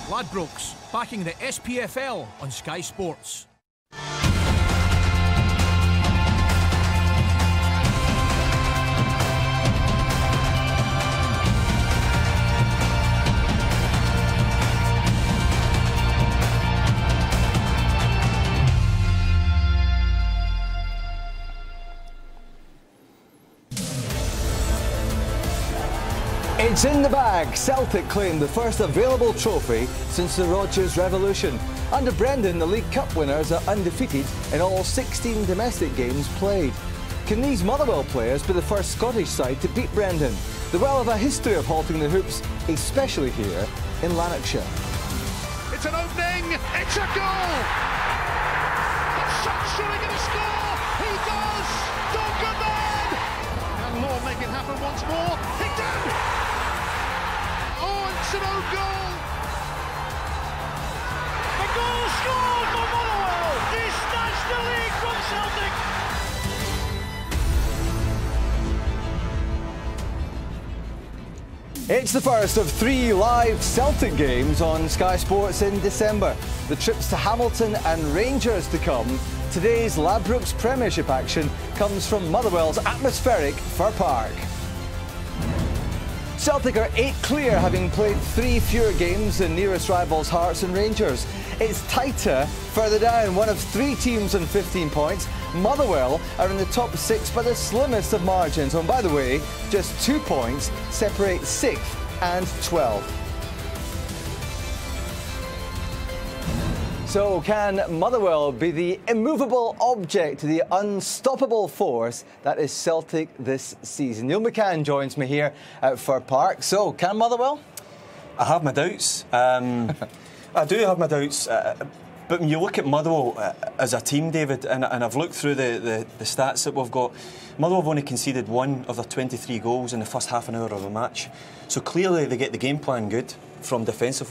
Ladbrokes, backing the SPFL on Sky Sports. It's in the bag. Celtic claimed the first available trophy since the Rodgers Revolution. Under Brendan, the League Cup winners are undefeated in all 16 domestic games played. Can these Motherwell players be the first Scottish side to beat Brendan? The well have a history of halting the hoops, especially here in Lanarkshire. It's an opening, it's a goal! And Shot's surely going to score! He does! Duncan! Can Law make it happen once more? He did! It's an own goal! A goal scored for Motherwell! They snatched the league from Celtic! It's the first of 3 live Celtic games on Sky Sports in December. The trips to Hamilton and Rangers to come. Today's Ladbrokes Premiership action comes from Motherwell's atmospheric Fir Park. Celtic are 8 clear, having played 3 fewer games than nearest rivals Hearts and Rangers. It's tighter further down, one of 3 teams on 15 points. Motherwell are in the top 6 by the slimmest of margins. And by the way, just 2 points separate 6th and 12th. So can Motherwell be the immovable object to the unstoppable force that is Celtic this season? Neil McCann joins me here at Fir Park. So, can Motherwell? I have my doubts. I do have my doubts. But when you look at Motherwell as a team, David, and I've looked through the stats that we've got, Motherwell have only conceded 1 of their 23 goals in the first half an hour of a match. So clearly they get the game plan good from defensive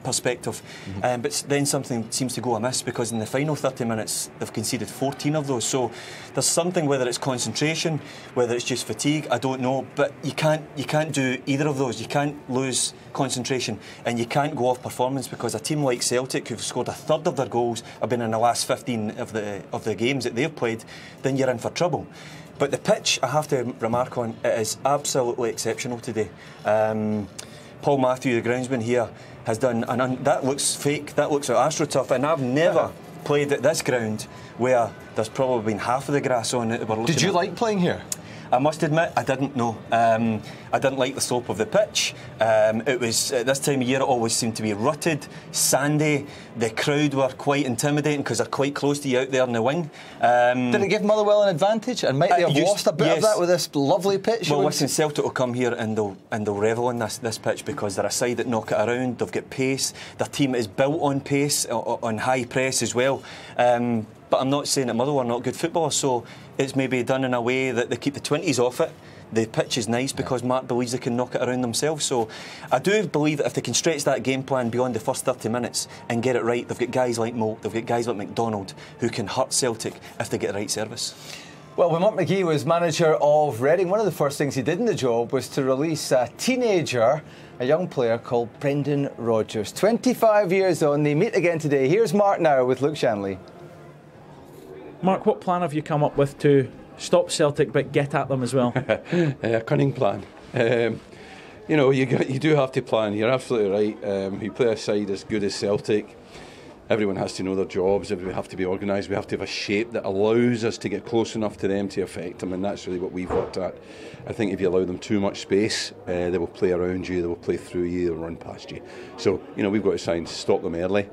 perspective, but then something seems to go amiss, because in the final 30 minutes they've conceded 14 of those. So there's something, whether it's concentration, whether it's just fatigue, I don't know, but you can't do either of those. You can't lose concentration and you can't go off performance, because a team like Celtic, who've scored a third of their goals, have been in the last 15 of the games that they've played, then you're in for trouble. But the pitch, I have to remark on, it is absolutely exceptional today. Paul Matthew, the groundsman here, has done, and that looks fake, that looks like AstroTurf, and I've never played at this ground where there's probably been half of the grass on it. Did you like playing here? I must admit, I didn't know. I didn't like the slope of the pitch. It was, at this time of year, it always seemed to be rutted, sandy. The crowd were quite intimidating because they're quite close to you out there in the wing. Did it give Motherwell an advantage? And might they have lost a bit of that with this lovely pitch? Well, listen, Celtic will come here and they'll revel in this pitch, because they're a side that knock it around. They've got pace. Their team is built on pace, on high press as well. But I'm not saying that Motherwell are not good footballers, so it's maybe done in a way that they keep the 20s off it. The pitch is nice because Mark believes they can knock it around themselves. So I do believe that if they can stretch that game plan beyond the first 30 minutes and get it right, they've got guys like Moult, they've got guys like McDonald who can hurt Celtic if they get the right service. Well, when Mark McGee was manager of Reading, one of the first things he did in the job was to release a teenager, a young player called Brendan Rodgers. 25 years on, they meet again today. Here's Mark now with Luke Shanley. Mark, what plan have you come up with to stop Celtic but get at them as well? A cunning plan. You know, you do have to plan. You're absolutely right. You play a side as good as Celtic, everyone has to know their jobs. We have to be organised. We have to have a shape that allows us to get close enough to them to affect them, and that's really what we've worked at. I think if you allow them too much space, they will play around you, they will play through you, they'll run past you. So, you know, we've got to try and stop them early.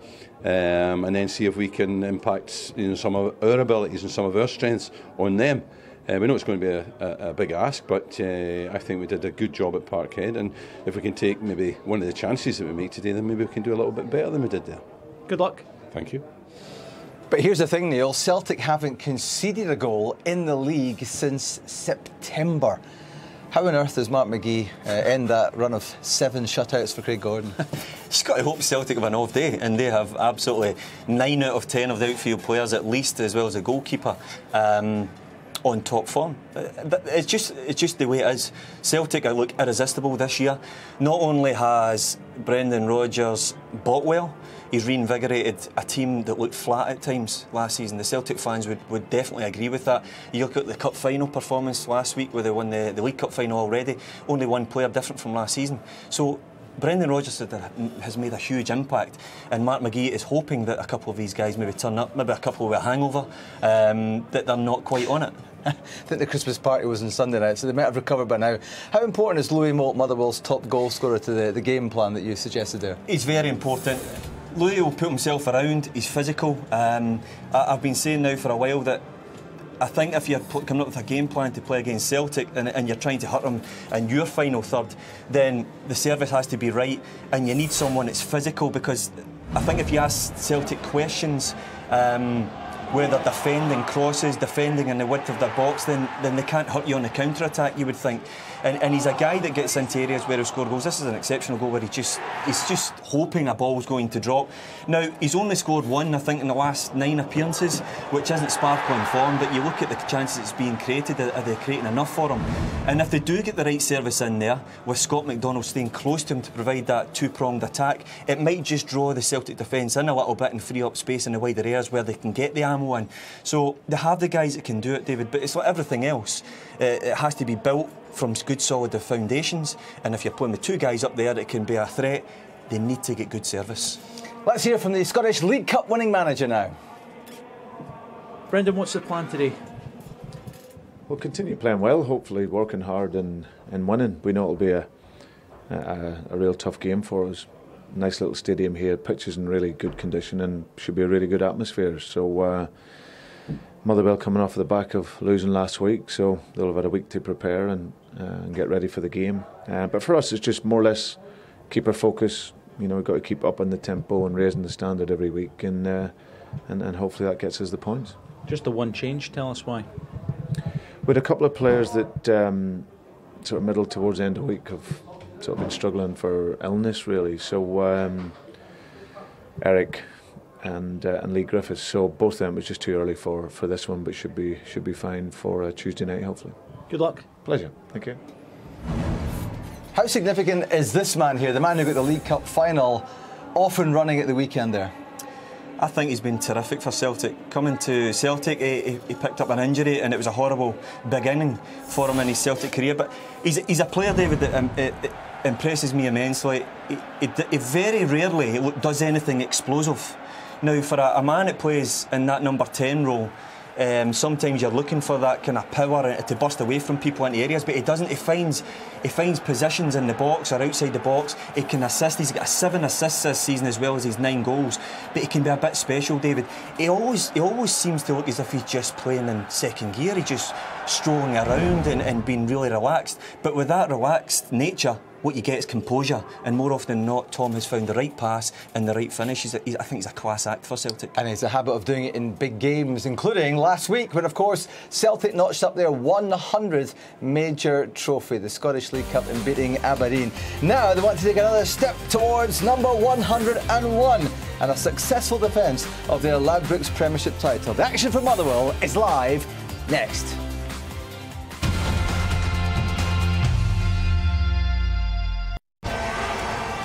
And then see if we can impact, you know, some of our abilities and some of our strengths on them. We know it's going to be a big ask, but I think we did a good job at Parkhead, and if we can take maybe one of the chances that we make today, then maybe we can do a little bit better than we did there. Good luck. Thank you. But here's the thing, Neil, Celtic haven't conceded a goal in the league since September. How on earth does Mark McGee end that run of 7 shutouts for Craig Gordon? You've got to hope Celtic have an off day, and they have absolutely 9 out of 10 of the outfield players at least, as well as the goalkeeper. on top form. It's just the way it is. Celtic look irresistible this year. Not only has Brendan Rodgers bought well, he's reinvigorated a team that looked flat at times last season. The Celtic fans would definitely agree with that. You look at the cup final performance last week where they won the League Cup final already. Only one player different from last season. So Brendan Rodgers has made a huge impact, and Mark McGee is hoping that a couple of these guys maybe turn up, maybe a couple with a hangover, that they're not quite on it. I think the Christmas party was on Sunday night, so they might have recovered by now. How important is Louis Moult, Motherwell's top goal scorer, to the game plan that you suggested there? He's very important. Louis will put himself around, he's physical. I've been saying now for a while that I think if you're coming up with a game plan to play against Celtic and you're trying to hurt them in your final third, then the service has to be right, and you need someone that's physical, because I think if you ask Celtic questions where they're defending crosses, defending in the width of their box, then they can't hurt you on the counter-attack, you would think. And he's a guy that gets into areas where he'll score goals. This is an exceptional goal where he's just hoping a ball's going to drop. Now, he's only scored one, I think, in the last 9 appearances, which isn't sparkling form, but you look at the chances that's being created, are they creating enough for him? And if they do get the right service in there, with Scott McDonald staying close to him to provide that two-pronged attack, it might just draw the Celtic defence in a little bit and free up space in the wider areas where they can get the ammo in. So they have the guys that can do it, David, but it's like everything else. It has to be built from good solid foundations, and if you're playing with 2 guys up there that can be a threat, they need to get good service. Let's hear from the Scottish League Cup winning manager now. Brendan, what's the plan today? We'll continue playing well, hopefully working hard and winning. We know it'll be a real tough game for us. Nice little stadium here, pitch is in really good condition and should be a really good atmosphere. So Motherwell coming off the back of losing last week, so they'll have had a week to prepare and get ready for the game. But for us, it's just more or less keep our focus. You know, we've got to keep up on the tempo and raising the standard every week, and hopefully that gets us the points. Just the one change, tell us why. With a couple of players that sort of middle towards the end of the week have sort of been struggling for illness, really. So Eric and Lee Griffiths. So both of them, was just too early for this one, but should be fine for Tuesday night, hopefully. Good luck. Pleasure. Thank you. How significant is this man here, the man who got the League Cup final, off and running at the weekend there? I think he's been terrific for Celtic. Coming to Celtic, he picked up an injury and it was a horrible beginning for him in his Celtic career. But he's a player, David, that impresses me immensely. He very rarely does anything explosive. Now, for a man that plays in that number 10 role, sometimes you're looking for that kind of power to burst away from people into areas, but he doesn't. He finds positions in the box or outside the box. He can assist. He's got 7 assists this season as well as his 9 goals. But he can be a bit special, David. He always seems to look as if he's just playing in second gear. He's just strolling around and being really relaxed. But with that relaxed nature, what you get is composure, and more often than not, Tom has found the right pass and the right finish. I think he's a class act for Celtic. And he's a habit of doing it in big games, including last week, when, of course, Celtic notched up their 100th major trophy, the Scottish League Cup, in beating Aberdeen. Now they want to take another step towards number 101 and a successful defence of their Ladbrokes Premiership title. The action from Motherwell is live next.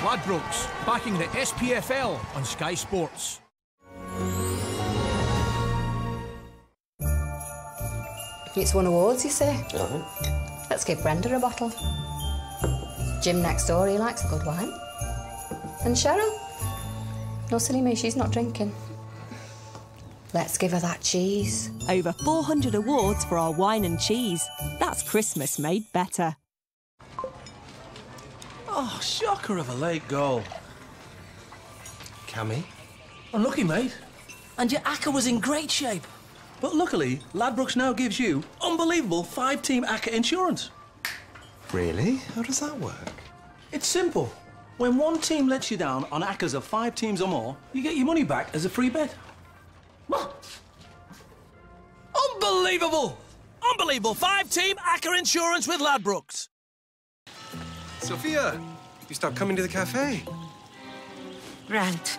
Ladbrokes, backing the SPFL on Sky Sports. It's won awards, you say? Let's give Brenda a bottle. Jim next door, he likes a good wine. And Cheryl? No, silly me, she's not drinking. Let's give her that cheese. Over 400 awards for our wine and cheese. That's Christmas made better. Oh, shocker of a late goal. Cammy. Unlucky, mate. And your ACCA was in great shape. But luckily, Ladbrokes now gives you unbelievable 5-team ACCA insurance. Really? How does that work? It's simple. When one team lets you down on ACCAs of 5 teams or more, you get your money back as a free bet. What? Unbelievable! Unbelievable 5-team ACCA insurance with Ladbrokes. Sophia, you stopped coming to the cafe. Grant,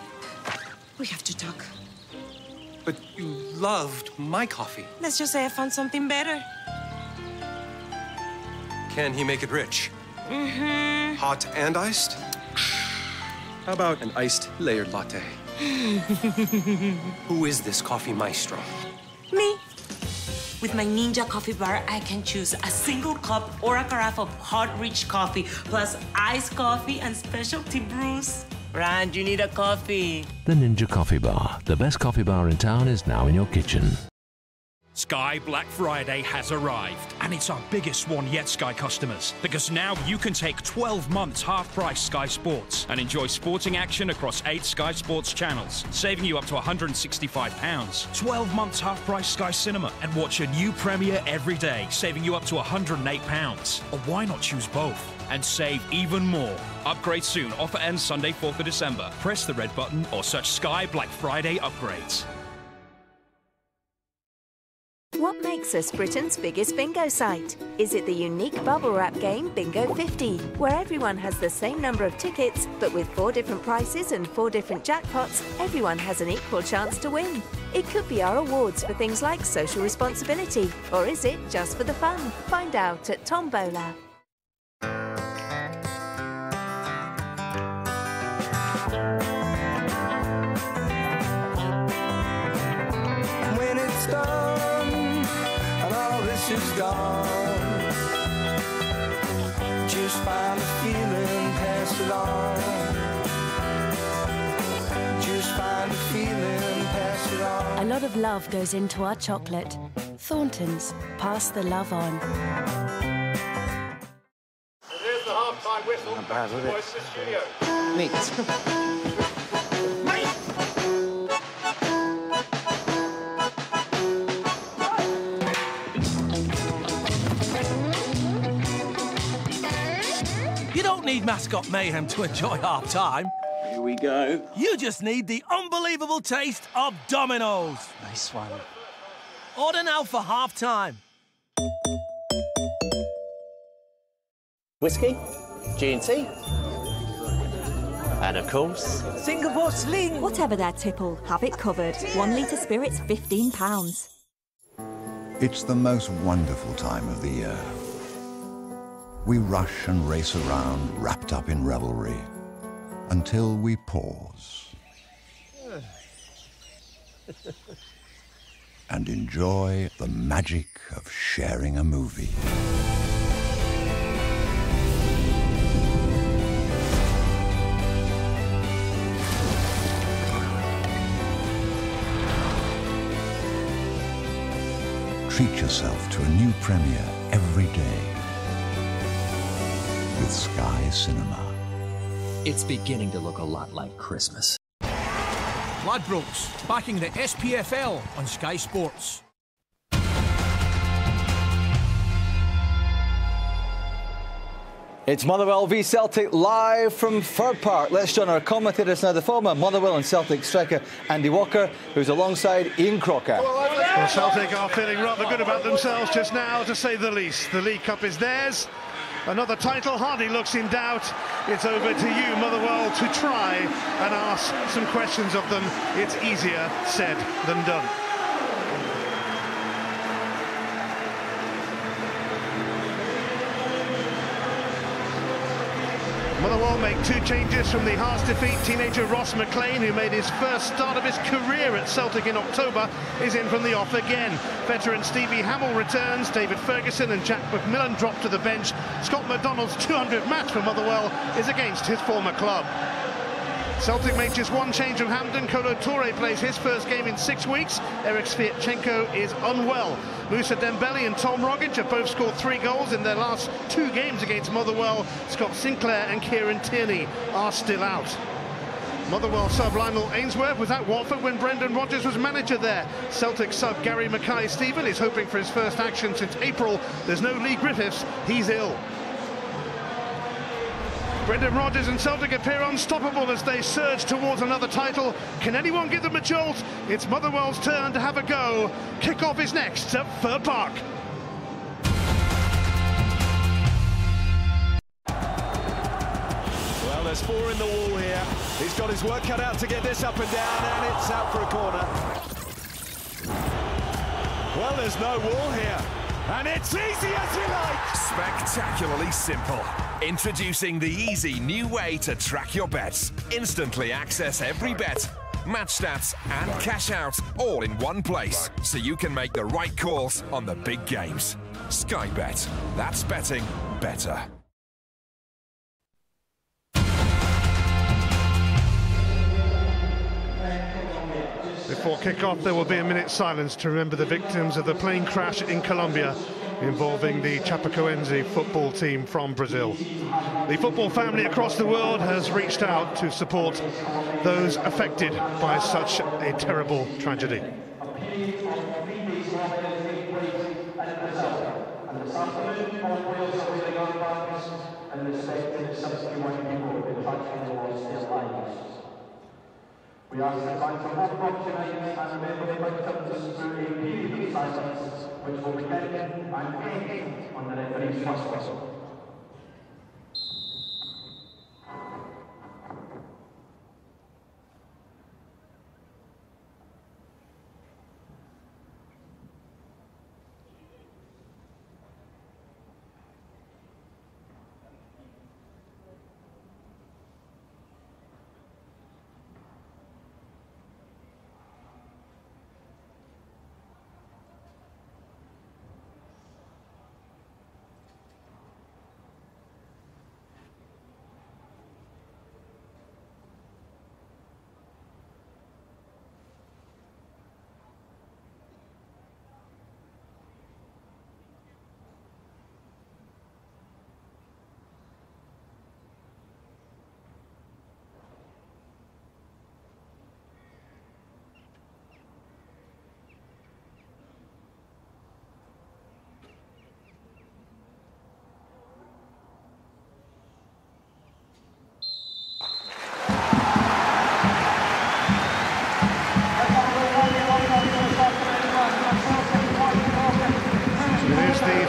we have to talk. But you loved my coffee. Let's just say I found something better. Can he make it rich? Mm-hmm. Hot and iced? How about an iced layered latte? Who is this coffee maestro? Me. With my Ninja coffee bar, I can choose a single cup or a carafe of hot, rich coffee, plus iced coffee and specialty brews. Rand, you need a coffee. The Ninja Coffee Bar, the best coffee bar in town, is now in your kitchen. Sky Black Friday has arrived, and it's our biggest one yet, Sky customers, because now you can take 12 months half-price Sky Sports and enjoy sporting action across 8 Sky Sports channels, saving you up to £165. 12 months half-price Sky Cinema and watch a new premiere every day, saving you up to £108. Or why not choose both and save even more? Upgrade soon. Offer ends Sunday, 4th of December. Press the red button or search Sky Black Friday upgrades. What makes us Britain's biggest bingo site? Is it the unique bubble wrap game Bingo 50, where everyone has the same number of tickets, but with 4 different prices and 4 different jackpots, everyone has an equal chance to win? It could be our awards for things like social responsibility, or is it just for the fun? Find out at Tombola. When it's done and all this is gone, just find the feeling, pass it on. Just find the feeling, pass it on. A lot of love goes into our chocolate. Thornton's, pass the love on. Here's the half-time whistle. Not bad, was it? Voice the studio. Neat. You don't need mascot mayhem to enjoy half-time. Here we go. You just need the unbelievable taste of Domino's. Nice one. Order now for half-time. Whiskey, G&T, and of course, Singapore Sling. Whatever their tipple, have it covered. 1 litre spirits, £15. It's the most wonderful time of the year. We rush and race around, wrapped up in revelry, until we pause and enjoy the magic of sharing a movie. Treat yourself to a new premiere every day with Sky Cinema. It's beginning to look a lot like Christmas. Ladbrokes, backing the SPFL on Sky Sports. It's Motherwell v Celtic live from Fir Park. Let's join our commentators now, the former Motherwell and Celtic striker Andy Walker, who's alongside Ian Crocker. Well, Celtic are feeling rather good about themselves just now, to say the least. The League Cup is theirs. Another title hardly looks in doubt. It's over to you, Motherwell, to try and ask some questions of them. It's easier said than done. Motherwell make 2 changes from the Hearts defeat. Teenager Ross McLean, who made his first start of his career at Celtic in October, is in from the off again. Veteran Stevie Hamill returns. David Ferguson and Jack McMillan drop to the bench. Scott McDonald's 200th match for Motherwell is against his former club. Celtic make just 1 change from Hampden. Kolo Touré plays his first game in 6 weeks. Eric Sviatchenko is unwell. Musa Dembele and Tom Rogic have both scored 3 goals in their last 2 games against Motherwell. Scott Sinclair and Kieran Tierney are still out. Motherwell sub Lionel Ainsworth was at Watford when Brendan Rodgers was manager there. Celtic sub Gary Mackay-Steven is hoping for his first action since April. There's no Lee Griffiths, he's ill. Brendan Rodgers and Celtic appear unstoppable as they surge towards another title. Can anyone give them a jolt? It's Motherwell's turn to have a go. Kick-off is next at Fir Park. Well, there's 4 in the wall here. He's got his work cut out to get this up and down, and it's out for a corner. Well, there's no wall here. And it's easy as you like. Spectacularly simple. Introducing the easy new way to track your bets. Instantly access every bet, match stats and cash out all in one place, so you can make the right calls on the big games. Sky Bet. That's betting better. Before kick-off, there will be a minute's silence to remember the victims of the plane crash in Colombia involving the Chapecoense football team from Brazil. The football family across the world has reached out to support those affected by such a terrible tragedy. We ask the bank to hold documents and remember the victims through a period of silence, which will begin and end on the referee's first whistle.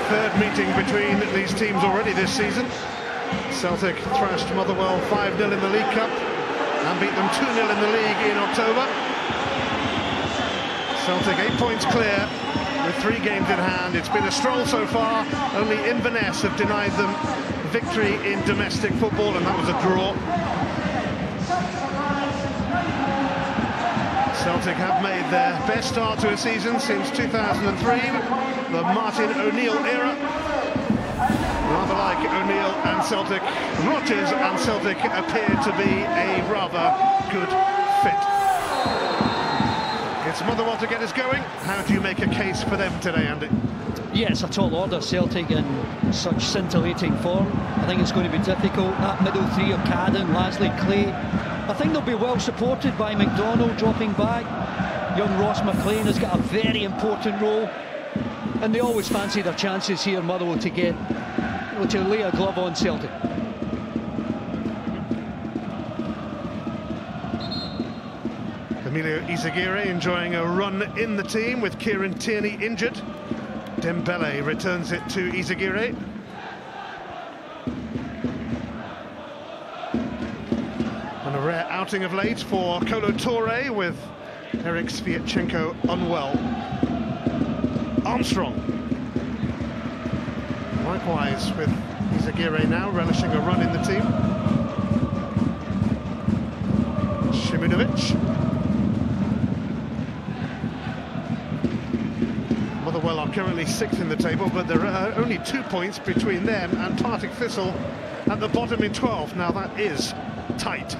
Third meeting between these teams already this season. Celtic thrashed Motherwell 5-0 in the League Cup and beat them 2-0 in the league in October. Celtic 8 points clear with 3 games in hand. It's been a stroll so far. Only Inverness have denied them victory in domestic football, and that was a draw. Celtic have made their best start to a season since 2003, the Martin O'Neill era. Rather like O'Neill and Celtic, Rodgers and Celtic appear to be a rather good fit. It's Motherwell to get us going. How do you make a case for them today, Andy? Yeah, it's a tall order. Celtic in such scintillating form. I think it's going to be difficult. That middle three of Cadden, Lasley, Clay, I think they'll be well supported by McDonald dropping back. Young Ross McLean has got a very important role, and they always fancy their chances here, Motherwell, to get, to lay a glove on Celtic. Emilio Izaguirre enjoying a run in the team with Kieran Tierney injured. Dembele returns it to Izaguirre. And a rare outing of late for Kolo Touré with Eric Sviatchenko unwell. Armstrong. Likewise with Izaguirre now relishing a run in the team. Shimunovic. Motherwell are currently 6th in the table, but there are only 2 points between them and Partick Thistle at the bottom in 12th. Now that is tight.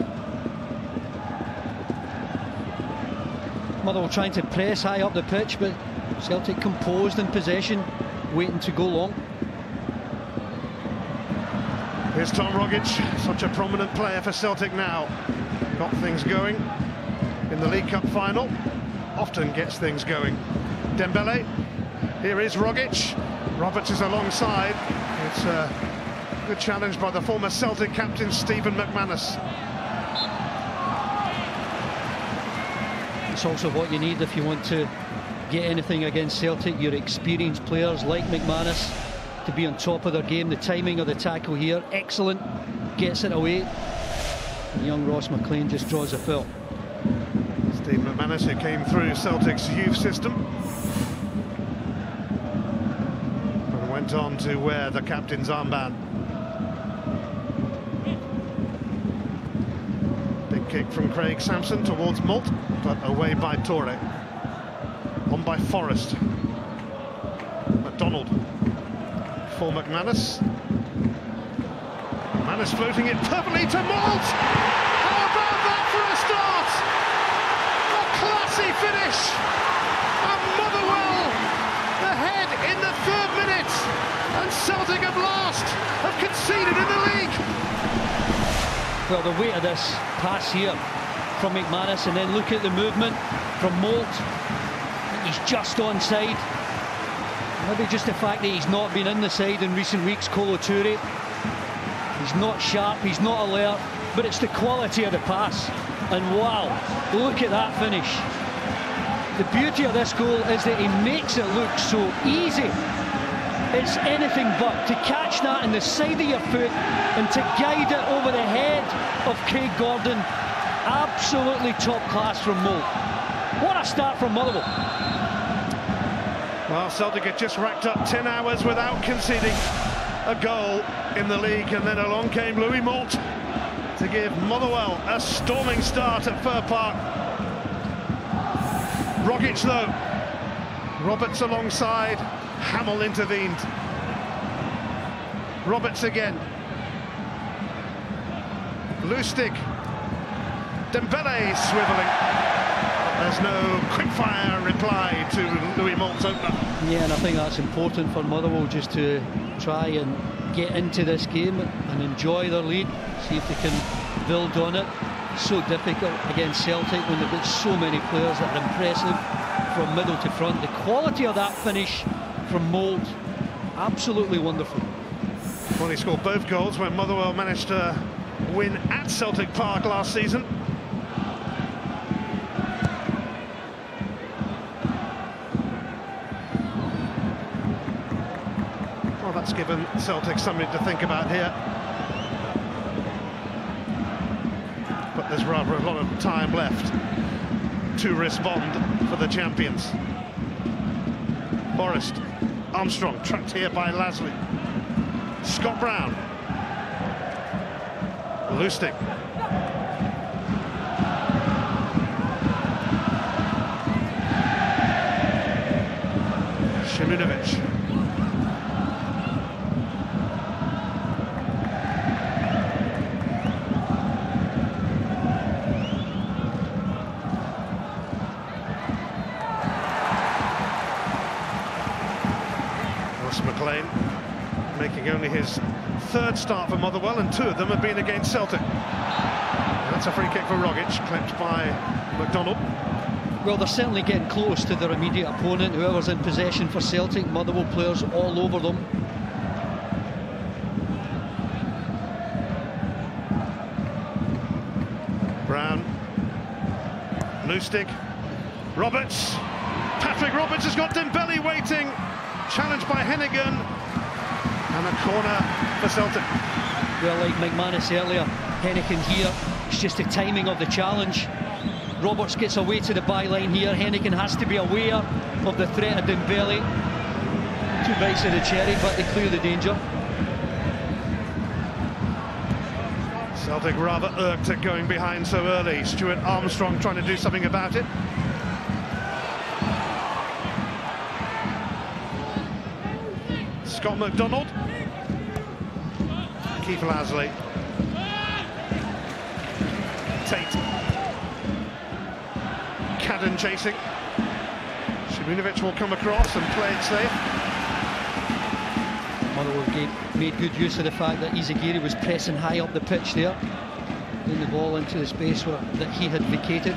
Motherwell trying to press high up the pitch, but Celtic composed in possession, waiting to go long. Here's Tom Rogic, such a prominent player for Celtic now. Got things going in the League Cup final, often gets things going. Dembele, here is Rogic. Roberts is alongside. It's a good challenge by the former Celtic captain Stephen McManus. It's also what you need if you want to get anything against Celtic. Your experienced players like McManus to be on top of their game. The timing of the tackle here, excellent. Gets it away. And young Ross McLean just draws a foul. Steve McManus, who came through Celtic's youth system. went on to wear the captain's armband. Big kick from Craig Sampson towards Malt, but away by Torre. On by Forrest. McDonald for McManus. McManus floating it perfectly to Malt. How about that for a start? A classy finish. And Motherwell ahead in the 3rd minute. And Celtic at last have conceded in the league. Well, the weight of this pass here from McManus, and then look at the movement from Malt. He's just onside. Maybe just the fact that he's not been in the side in recent weeks, Kolo Toure. He's not sharp, he's not alert, but it's the quality of the pass. And wow, look at that finish. The beauty of this goal is that he makes it look so easy. It's anything but. To catch that in the side of your foot and to guide it over the head of Craig Gordon, absolutely top class from Moult. What a start from Motherwell. Well, Celtic had just racked up 10 hours without conceding a goal in the league, and then along came Louis Malt to give Motherwell a storming start at Fir Park. Rogic though, Roberts alongside, Hamill intervened. Roberts again. Lustig. Dembele swivelling. There's no quick-fire reply to Louis Malt's opener. Yeah, and I think that's important for Motherwell, just to try and get into this game and enjoy their lead, see if they can build on it. It's so difficult against Celtic when they've got so many players that are impressive from middle to front. The quality of that finish from Moult, absolutely wonderful. Well, he scored both goals when Motherwell managed to win at Celtic Park last season. Well, that's given Celtic something to think about here. But there's rather a lot of time left to respond for the champions. Forrest, Armstrong trapped here by Lasley. Scott Brown. Lustig. Shimunovic. McLean making only his 3rd start for Motherwell, and 2 of them have been against Celtic. That's a free kick for Rogic, clipped by McDonald. Well, they're certainly getting close to their immediate opponent, whoever's in possession for Celtic. Motherwell players all over them. Brown. Lustig. Roberts. Patrick Roberts has got Dembele waiting. Challenged by Hennigan, and a corner for Celtic. Well, like McManus earlier, Hennigan here, it's just the timing of the challenge. Roberts gets away to the byline here. Hennigan has to be aware of the threat of Dembele. 2 bites of the cherry, but they clear the danger. Celtic rather irked at going behind so early. Stuart Armstrong trying to do something about it. Scott McDonald. Keith Lasley. Tate. Cadden chasing. Shimunovic will come across and play it safe. Motherwell made good use of the fact that Izagiri was pressing high up the pitch there, putting the ball into the space that he had vacated.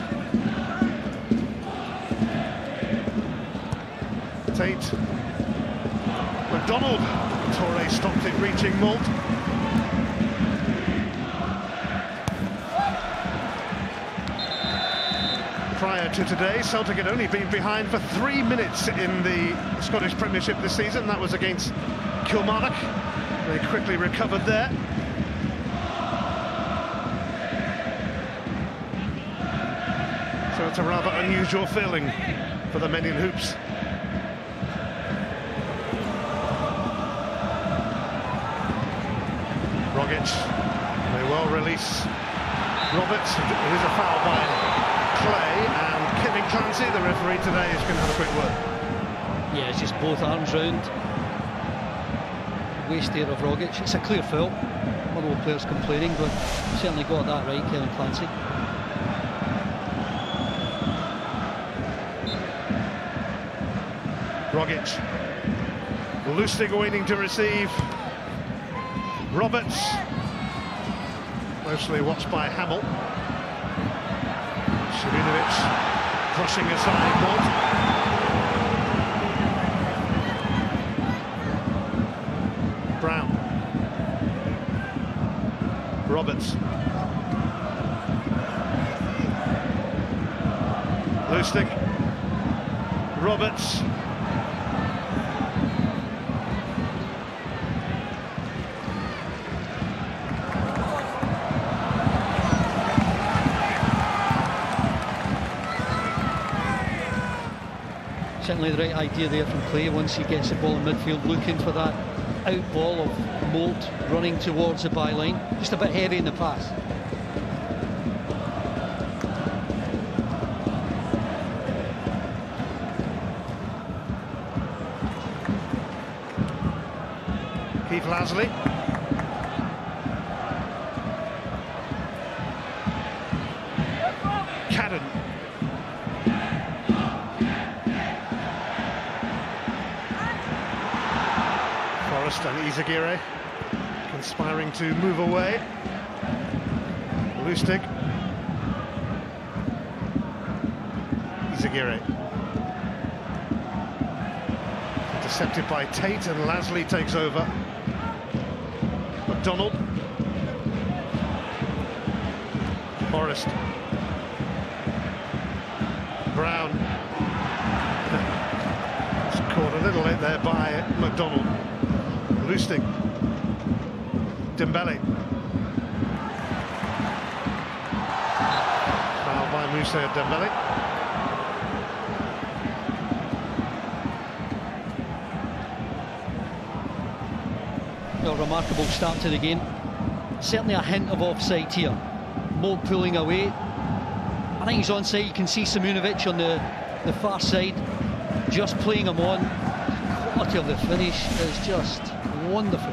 Tate. McDonald. Torre stopped it, reaching Malt. Prior to today, Celtic had only been behind for 3 minutes in the Scottish Premiership this season. That was against Kilmarnock. They quickly recovered there. So it's a rather unusual feeling for the men in hoops. Rogic may well release Roberts. It is a foul by Clay, and Kevin Clancy, the referee today, is going to have a quick word. Yeah, it's just both arms round. Waist there of Rogic. It's a clear foul. Motherwell players complaining, but certainly got that right, Kevin Clancy. Rogic. Lustig waiting to receive. Roberts. Mostly watched by Hamill. Šiminović brushing aside Malt. Brown. Roberts. Lustig. Roberts. Certainly the right idea there from Clay once he gets the ball in midfield, looking for that out ball of Moult running towards the byline. Just a bit heavy in the pass. Keith Lasley. Cadden. Forrest and Izagirre conspiring to move away. Lustig. Izagirre. Intercepted by Tate, and Lasley takes over. McDonald. Forrest. Brown. It's caught a little late there by McDonald. Lustig. Dembele. Foul by Moussa Dembele. A remarkable start to the game. Certainly a hint of offside here. Moult pulling away. I think he's onside. You can see Šiminović on the far side, just playing him on. The quality of the finish is just wonderful.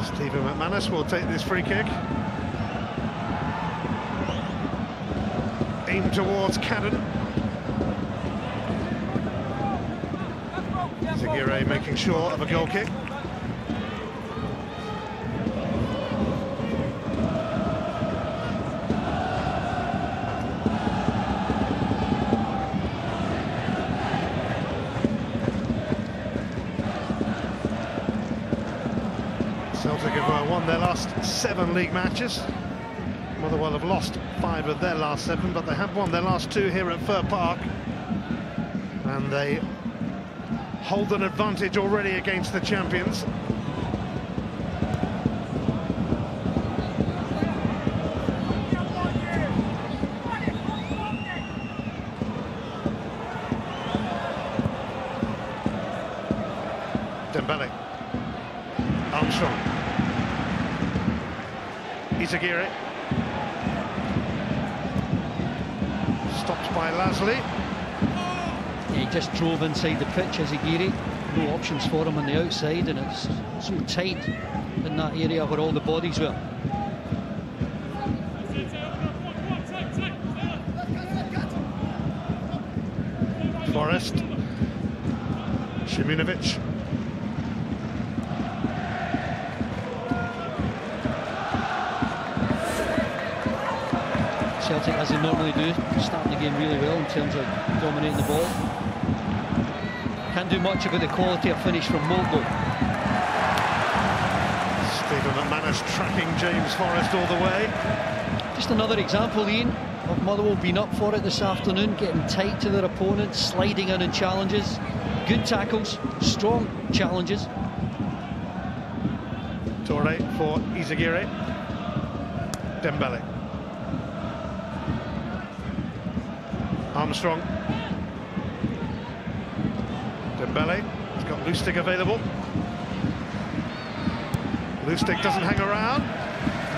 Stephen McManus will take this free kick. Aim towards Cadden. Izagirre making sure of a goal kick. Celtic have won their last 7 league matches. Motherwell have lost 5 of their last 7, but they have won their last 2 here at Fir Park, and they hold an advantage already against the champions. Dembele. Armstrong. Izagirre. Stopped by Lasley. Yeah, he just drove inside the pitch, Izagirre. No options for him on the outside, and it's so tight in that area where all the bodies were. Forrest. Šiminović. Celtic, as they normally do, starting the game really well in terms of dominating the ball. Can't do much about the quality of finish from Moult though. Stephen McManus tracking James Forrest all the way. Just another example, Ian, of Motherwell being up for it this afternoon, getting tight to their opponents, sliding in challenges, good tackles, strong challenges. Torre for Izagirre. Dembele. Armstrong. Dembele, he's got Lustig available. Lustig doesn't hang around,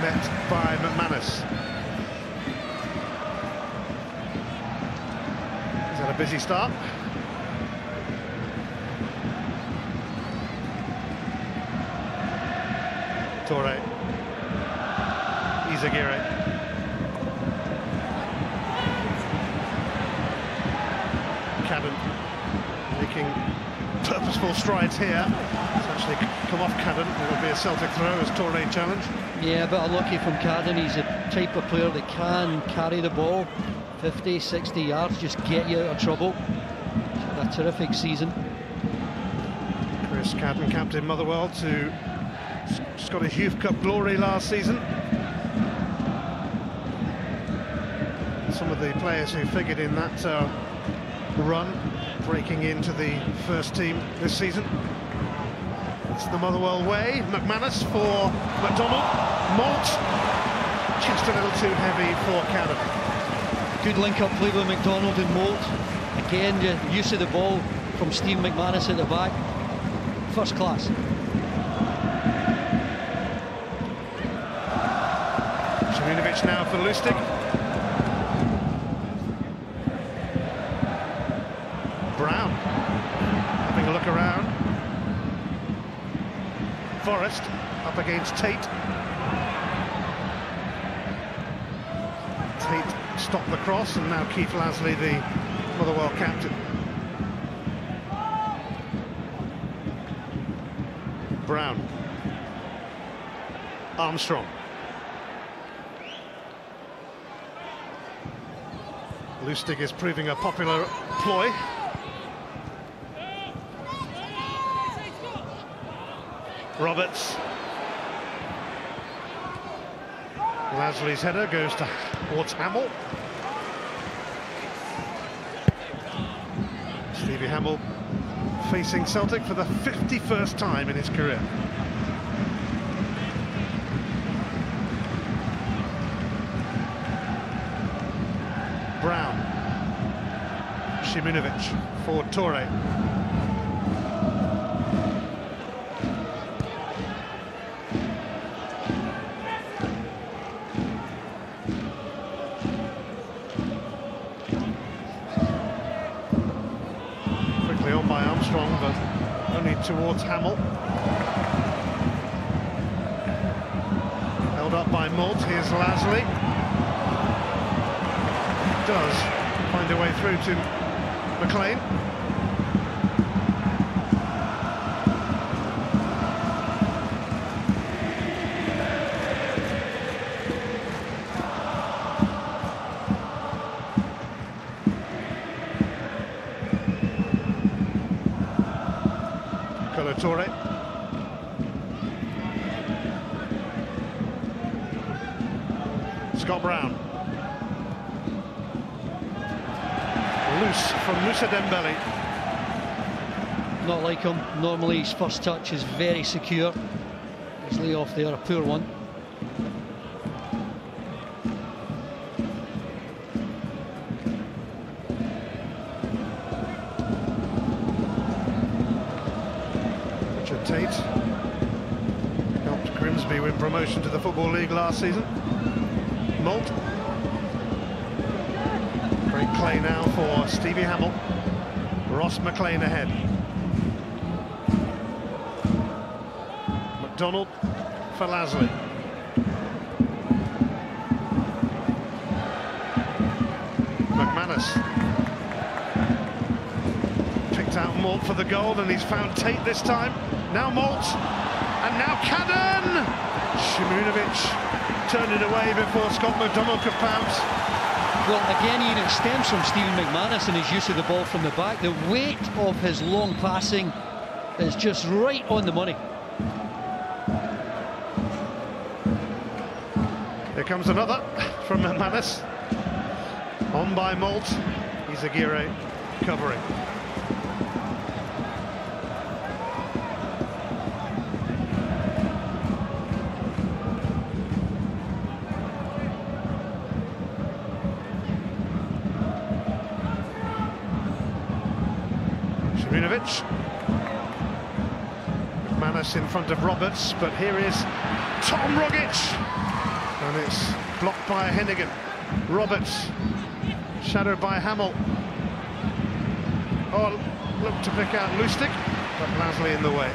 met by McManus. He's had a busy start. Torre, Izaguirre. Cadden making purposeful strides here. It's actually come off Cadden. It will be a Celtic throw as Torre challenge. Yeah, a bit unlucky from Cadden. He's a type of player that can carry the ball 50, 60 yards, just get you out of trouble. He's had a terrific season. Chris Cadden, captain Motherwell to Scottish Youth Cup glory last season. Some of the players who figured in that run breaking into the first team this season. It's the Motherwell way. McManus for McDonald. Malt just a little too heavy for Cadden. Good link-up play with McDonald and Malt. Again, the use of the ball from Steve McManus at the back. First class. Simunovic now for Lustig. Brown having a look around. Forrest up against Tate. Tate stopped the cross, and now Keith Lasley, the Motherwell captain. Brown. Armstrong. Lustig is proving a popular ploy. Roberts. Lasley's header goes towards Hamill. Stevie Hamill facing Celtic for the 51st time in his career. Brown. Simunovic for Torre. Quickly on by Armstrong, but only towards Hamill. Held up by Malt. Here's Lasley. Does find a way through to McLean. Torre. Scott Brown. Loose from Moussa Dembele. Not like him. Normally his first touch is very secure. His layoff there, a poor one. Tate helped Grimsby win promotion to the Football League last season. Malt. Great play now for Stevie Hamill. Ross McLean ahead. McDonald for Lasley. McManus. Picked out Malt for the goal, and he's found Tate this time. Now Malt, and now Cadden! Simunovic turned it away before Scott McDonald could pounce. Well, again, Ian, it stems from Stephen McManus and his use of the ball from the back. The weight of his long passing is just right on the money. Here comes another from McManus. On by Malt. Izaguirre covering. Martinovic. McManus in front of Roberts, but here is Tom Rogic. And it's blocked by Hennigan. Roberts, shadowed by Hamill. Oh, look to pick out Lustig, but Lasley in the way.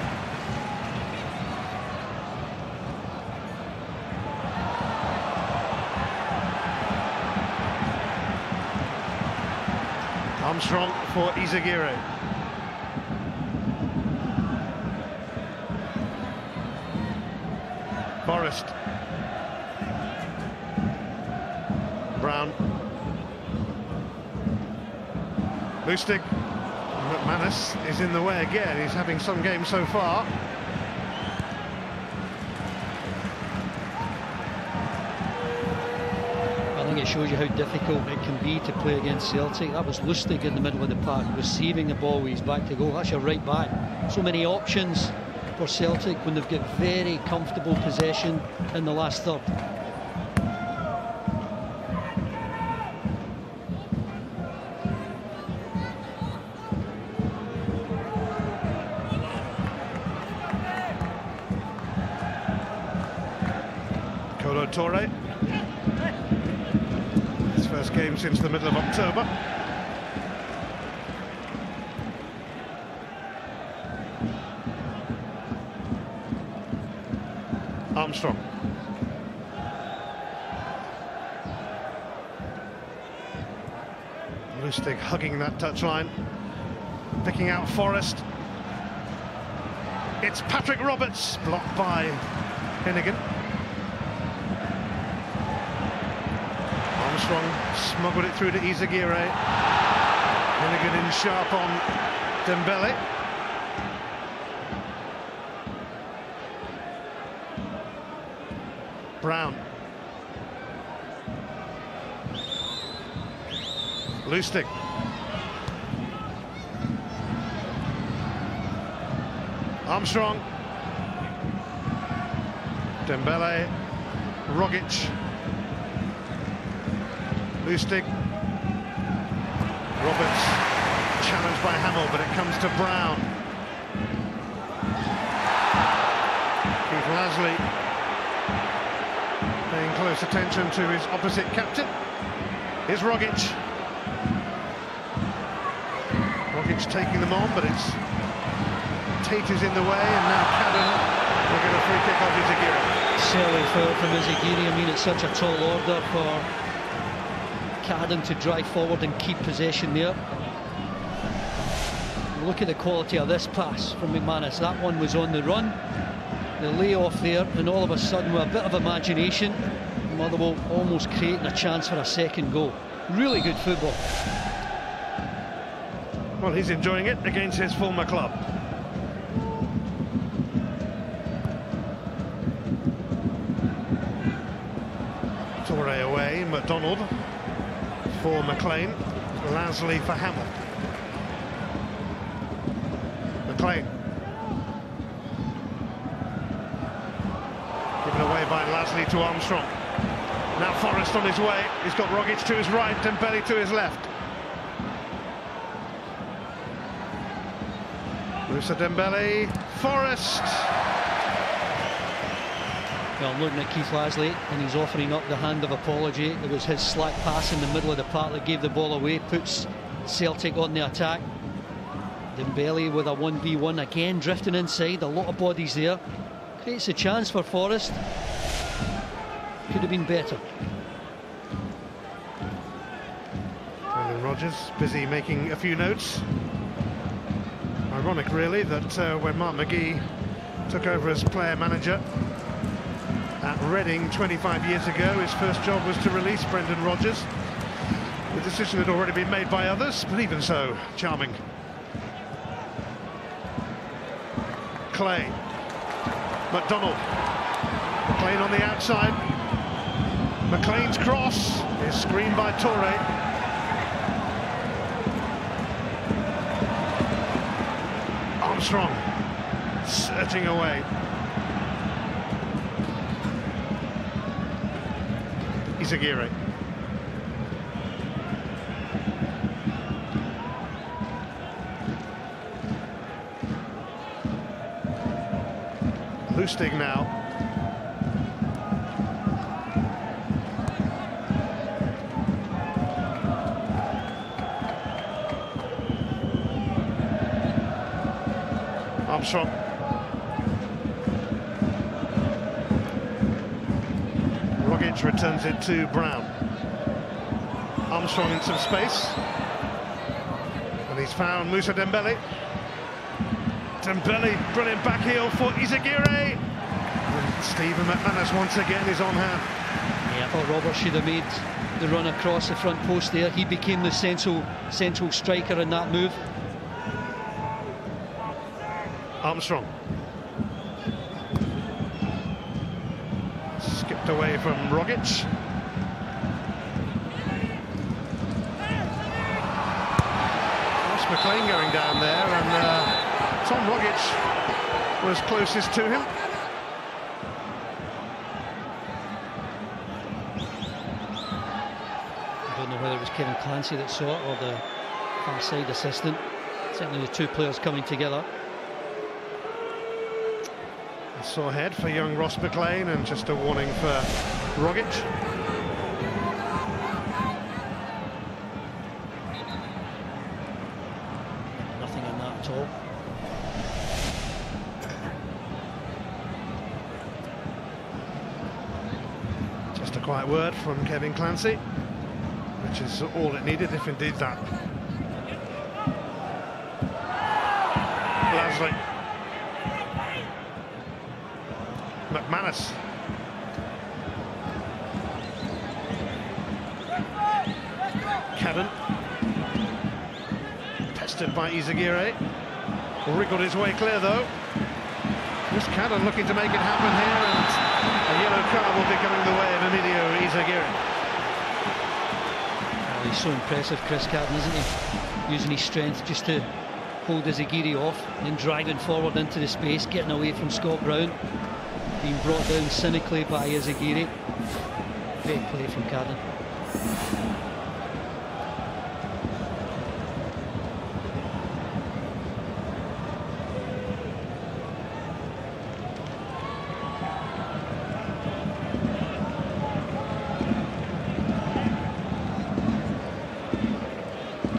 Armstrong for Izaguirre. Forrest. Brown. Lustig. McManus is in the way again. He's having some games so far. I think it shows you how difficult it can be to play against Celtic. That was Lustig in the middle of the park, receiving the ball with his back to goal. That's your right back. So many options for Celtic when they've got very comfortable possession in the last third. Kolo Touré. His first game since the middle of October. Armstrong. Lustig hugging that touchline, picking out Forrest. It's Patrick Roberts, blocked by Hennigan. Armstrong smuggled it through to Izaguirre. Hennigan in sharp on Dembele. Brown. Lustig. Armstrong. Dembele. Rogic. Lustig. Roberts challenged by Hamill, but it comes to Brown. Keith Lasley paying close attention to his opposite captain. Here's Rogic. Rogic taking them on, but it's Tate is in the way, and now Cadden will get a free kick off Izaguirre. Silly foul from Izaguirre. I mean, it's such a tall order for Cadden to drive forward and keep possession there. Look at the quality of this pass from McManus. That one was on the run. The layoff there, and all of a sudden, with a bit of imagination, Motherwell almost creating a chance for a second goal. Really good football. Well, he's enjoying it against his former club. Touré away, McDonald for McLean, Lasley for Hamill. McLean. Given away by Lasley to Armstrong. Now Forrest on his way. He's got Rogic to his right, Dembele to his left. Moussa Dembele, Forrest. Well, I'm looking at Keith Lasley, and he's offering up the hand of apology. It was his slack pass in the middle of the park that gave the ball away, puts Celtic on the attack. Dembele with a 1v1 again, drifting inside, a lot of bodies there. Creates a chance for Forrest. Could have been better. Brendan Rodgers busy making a few notes. Ironic, really, that when Mark McGee took over as player manager at Reading 25 years ago, his first job was to release Brendan Rodgers. The decision had already been made by others, but even so, charming. Clay. McDonald. McLean on the outside. McLean's cross is screened by Touré. Armstrong searching away. Izaguirre. Lustig now. Armstrong. Rogic returns it to Brown. Armstrong in some space. And he's found Moussa Dembele. Dembele, brilliant back heel for Izagirre. And Stephen McManus once again is on hand. Yeah, I thought Robert should have made the run across the front post there. He became the central striker in that move. Armstrong. Skipped away from Rogic. Ross McLean going down there, and Tom Rogic was closest to him. I don't know whether it was Kevin Clancy that saw it or the far side assistant. Certainly the two players coming together. A sore head for young Ross McLean, and just a warning for Rogic. Nothing on that at all. Just a quiet word from Kevin Clancy, which is all it needed, if indeed that. Lasley. McManus. Cadden. Tested by Izagirre. Wriggled his way clear though. Just Cadden looking to make it happen here, and a yellow card will be coming the way of Emilio Izagirre. Well, he's so impressive, Chris Cadden, isn't he? Using his strength just to hold Izagirre off, and then driving forward into the space, getting away from Scott Brown. Being brought down cynically by Izagirre. Great play from Cadden.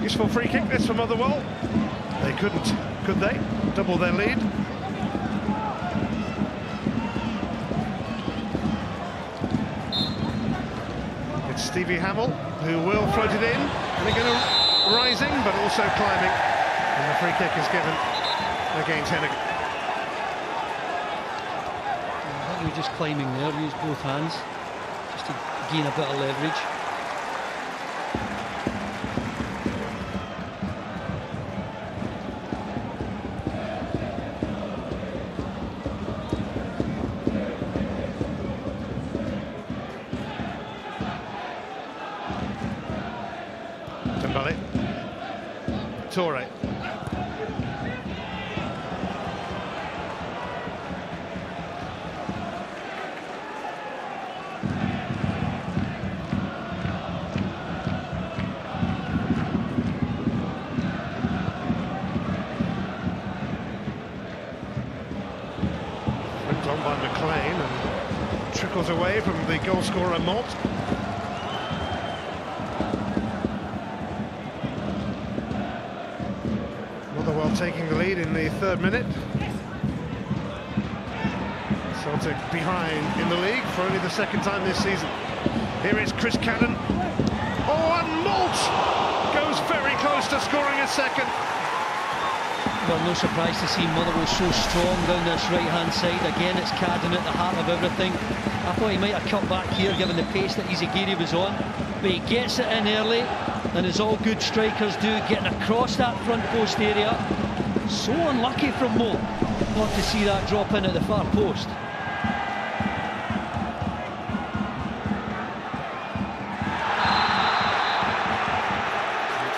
Useful free kick this for Motherwell. They couldn't, could they? Double their lead. Stevie Hamill, who will float it in, and they're going to rising, but also climbing, and the free kick is given against Hennigan. I think he was just climbing there, used both hands, just to gain a bit of leverage. Torre. Flicked on by McLean and trickles away from the goal scorer Malt. Motherwell taking the lead in the 3rd minute. Celtic behind in the league for only the 2nd time this season. Here is Chris Cadden. Oh, and Malt goes very close to scoring a second. Well, no surprise to see Motherwell so strong down this right-hand side. Again, it's Cadden at the heart of everything. I thought he might have cut back here, given the pace that Izagirre was on. But he gets it in early, and as all good strikers do, getting across that front post area. So unlucky from Mo not to see that drop in at the far post.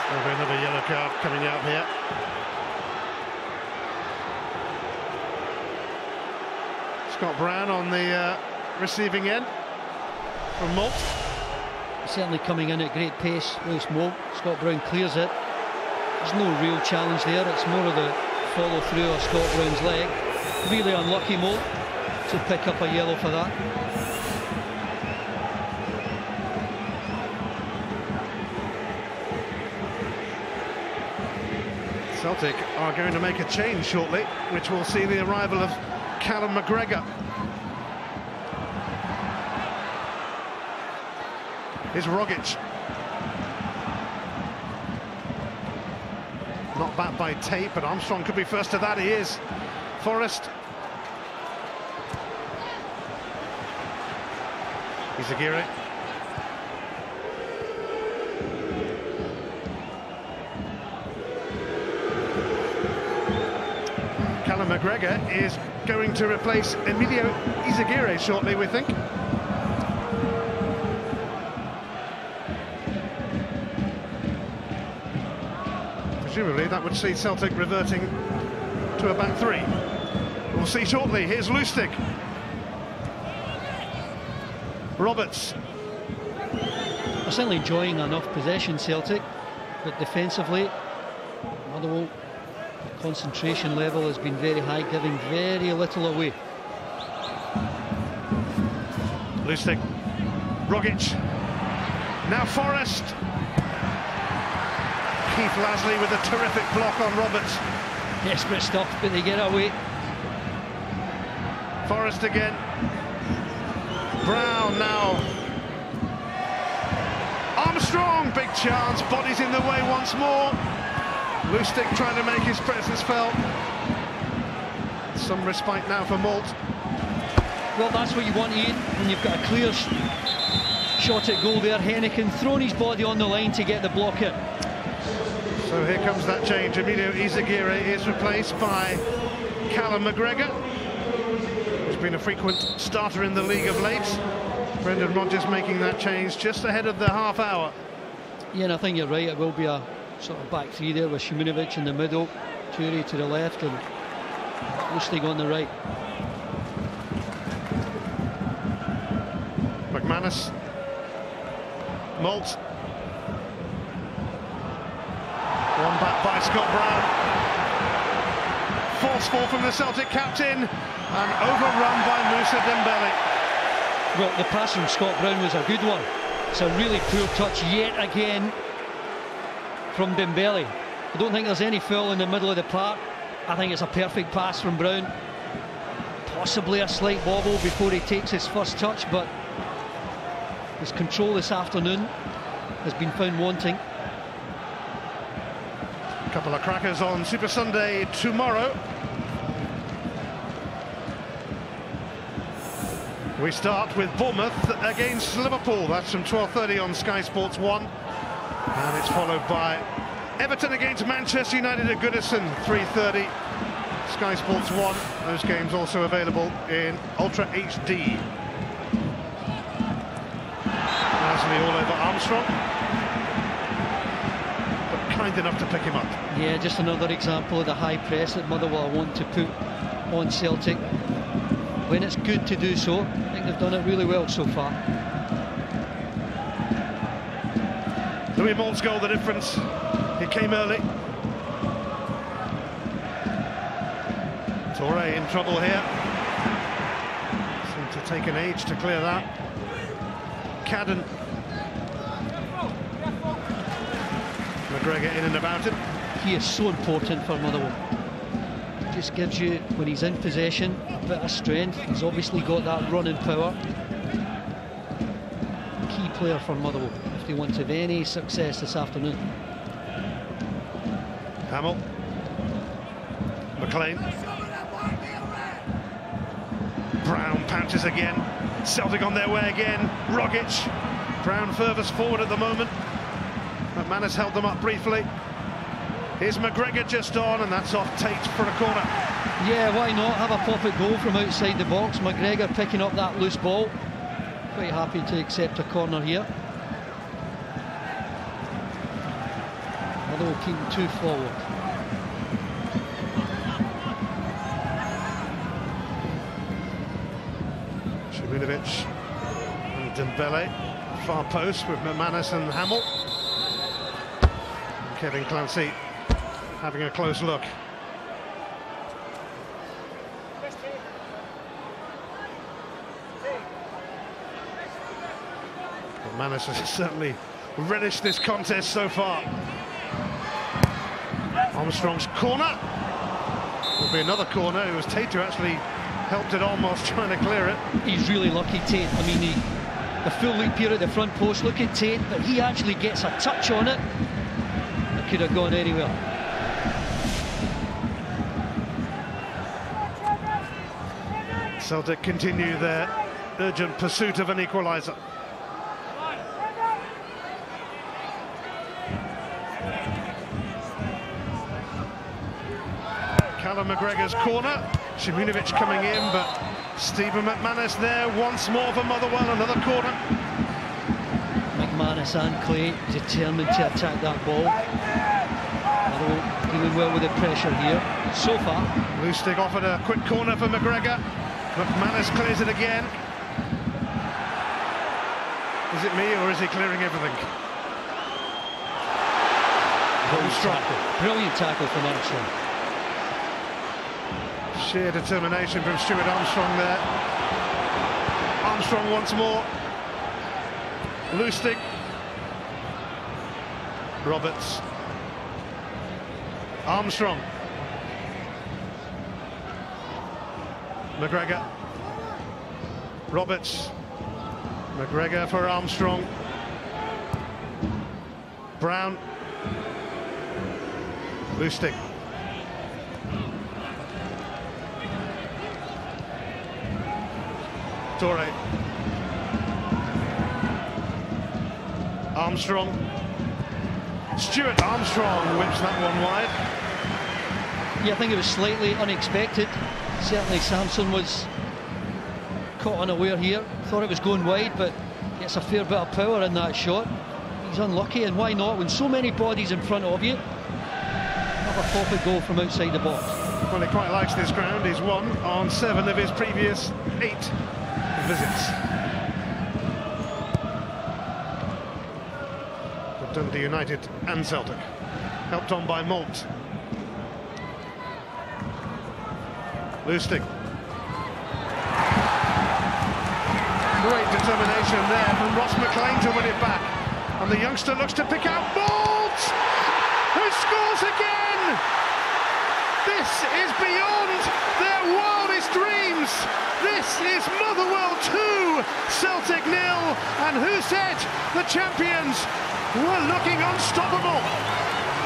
There'll be another yellow card coming out here. Scott Brown on the receiving end from Malt. Certainly coming in at great pace, Lewis Mo. Scott Brown clears it. There's no real challenge there, it's more of the follow through of Scott Brown's leg. Really unlucky Mo. to pick up a yellow for that. Celtic are going to make a change shortly, which will see the arrival of Callum McGregor. Here's Rogic. Not back by Tate, but Armstrong could be first to that. He is. Forrest. Izagirre. Callum McGregor is going to replace Emilio Izagirre shortly, we think. Presumably that would see Celtic reverting to a back three. We'll see shortly. Here's Lustig. Roberts. They're certainly enjoying enough possession, Celtic, but defensively, Motherwell, concentration level has been very high, giving very little away. Lustig. Rogic. Now Forrest. Keith Lasley with a terrific block on Roberts. Desperate stuff, but they get away. Forrest again. Brown now. Armstrong, big chance, bodies in the way once more. Lustig trying to make his presence felt. Some respite now for Malt. Well, that's what you want, Ian, when you've got a clear shot at goal there. Heineken thrown his body on the line to get the block in. So here comes that change. Emilio Izagirre is replaced by Callum McGregor, who's been a frequent starter in the league of late. Brendan Rodgers making that change just ahead of the half hour. Yeah, and I think you're right, it will be a sort of back three there with Simunovic in the middle, Toure to the left and Lustig on the right. McManus. Malt. One back by Scott Brown. Forceful from the Celtic captain and overrun by Moussa Dembele. Well, the pass from Scott Brown was a good one. It's a really poor touch yet again from Dembele. I don't think there's any foul in the middle of the park. I think it's a perfect pass from Brown. Possibly a slight wobble before he takes his first touch, but his control this afternoon has been found wanting. A couple of crackers on Super Sunday tomorrow. We start with Bournemouth against Liverpool. That's from 12:30 on Sky Sports 1. And it's followed by Everton against Manchester United at Goodison, 3:30. Sky Sports 1. Those games also available in Ultra HD. Lasley all over Armstrong. Kind enough to pick him up. Yeah, just another example of the high press that Motherwell want to put on Celtic. When it's good to do so, I think they've done it really well so far. Louis Malt's goal, the difference. He came early. Toure in trouble here. Seemed to take an age to clear that. Cadden. McGregor in and about him. He is so important for Motherwell. Just gives you, when he's in possession, a bit of strength. He's obviously got that running power. Key player for Motherwell if they want to have any success this afternoon. Hamill. McLean. Brown pounces again. Celtic on their way again. Rogic. Brown furthest forward at the moment. McManus held them up briefly. Here's McGregor just on, and that's off Tate for a corner. Yeah, why not have a pop at goal from outside the box? McGregor picking up that loose ball. Quite happy to accept a corner here. Although keeping too forward. Simunovic and Dembele. Far post with McManus and Hamill. Kevin Clancy having a close look. Manus has certainly relished this contest so far. Armstrong's corner. Will be another corner. It was Tate who actually helped it on whilst trying to clear it. He's really lucky, Tate. I mean, the full leap here at the front post. Look at Tate, but he actually gets a touch on it. It could have gone anywhere. Celtic continue their urgent pursuit of an equaliser. Callum McGregor's corner. Simunovic coming in, but Stephen McManus there once more for Motherwell. Another corner. McManus and Clay determined to attack that ball. Motherwell doing well with the pressure here so far. Lustig offered a quick corner for McGregor. McManus clears it again. Is it me or is he clearing everything? Brilliant tackle from Armstrong. Sheer determination from Stuart Armstrong there. Armstrong once more. Lustig. Roberts. Armstrong. McGregor. Roberts. McGregor for Armstrong. Brown. Lustig. Torre. Armstrong. Stuart Armstrong whips that one wide. Yeah, I think it was slightly unexpected. Certainly Samson was caught unaware here. Thought it was going wide, but gets a fair bit of power in that shot. He's unlucky, and why not? When so many bodies in front of you, have a pop-it goal from outside the box. Well, he quite likes this ground. He's won on 7 of his previous 8 visits. For Dundee United and Celtic. Helped on by Malt. Lustig. Great determination there from Ross McLean to win it back. And the youngster looks to pick out Malt, who scores again! This is beyond their wildest dreams. This is Motherwell 2, Celtic 0. And who said the champions were looking unstoppable?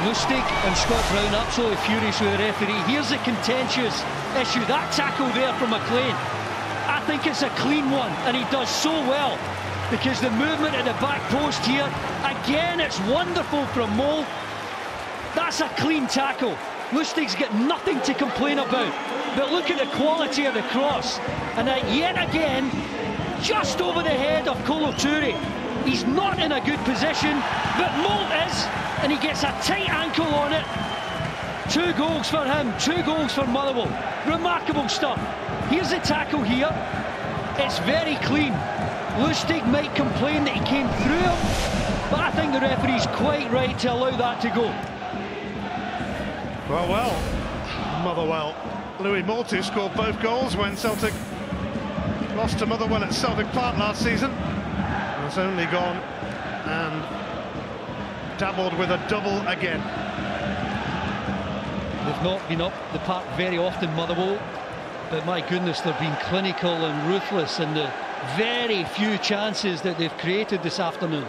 Lustig and Scott Brown absolutely furious with the referee. Here's a contentious issue. That tackle there from McLean, I think it's a clean one, and he does so well, because the movement at the back post here, again, it's wonderful from Mole. That's a clean tackle. Lustig's got nothing to complain about, but look at the quality of the cross, and yet again, just over the head of Kolo Toure. He's not in a good position, but Mole is, and he gets a tight ankle on it. 2 goals for him, 2 goals for Motherwell. Remarkable stuff. Here's the tackle here. It's very clean. Lustig might complain that he came through him, but I think the referee's quite right to allow that to go. Well, Motherwell. Louis Maltu scored both goals when Celtic lost to Motherwell at Celtic Park last season. It's only gone and dabbled with a double again. They've not been up the park very often, Motherwell, but my goodness, they've been clinical and ruthless in the very few chances that they've created this afternoon.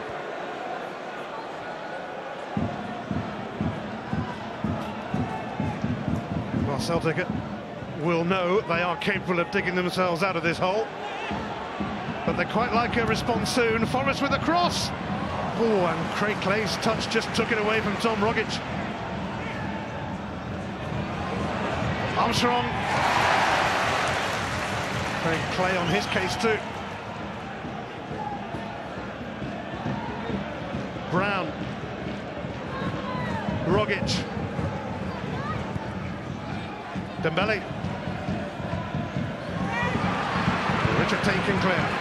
Well, Celtic will know they are capable of digging themselves out of this hole, but they quite like a response soon. Forrest with a cross. Oh, and Craig Clay's touch just took it away from Tom Rogic. Armstrong. Craig Clay on his case too. Brown. Rogic. Dembele. Richard Tate can clear.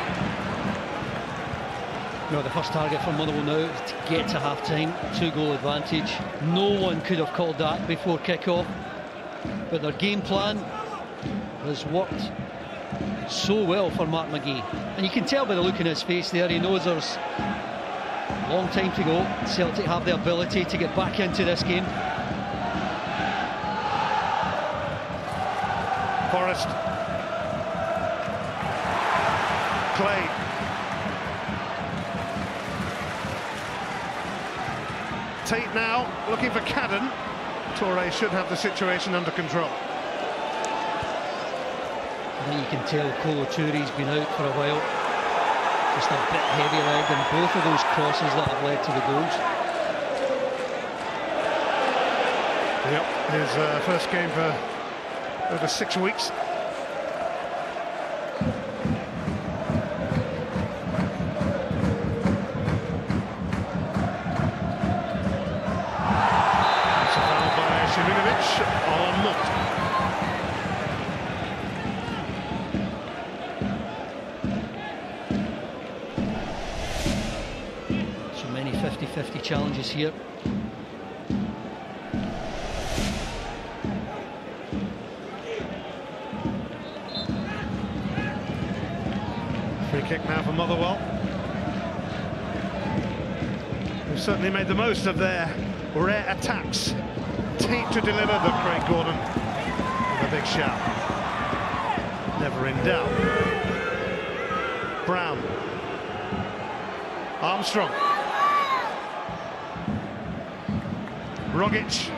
No, the first target for Motherwell now is to get to half-time. 2-goal advantage. No one could have called that before kick-off. But their game plan has worked so well for Mark McGee. And you can tell by the look in his face there, he knows there's a long time to go. Celtic have the ability to get back into this game. Forrest. Clay. Tate now looking for Cadden. Toure should have the situation under control. I think you can tell Kolo Toure's been out for a while. Just a bit heavy-legged in both of those crosses that have led to the goals. Yep, his first game for over 6 weeks. So many 50-50 challenges here. Free kick now for Motherwell. They've certainly made the most of their rare attacks. Tate to deliver, but Craig Gordon with a big shout. Never in doubt. Brown. Armstrong. Rogic.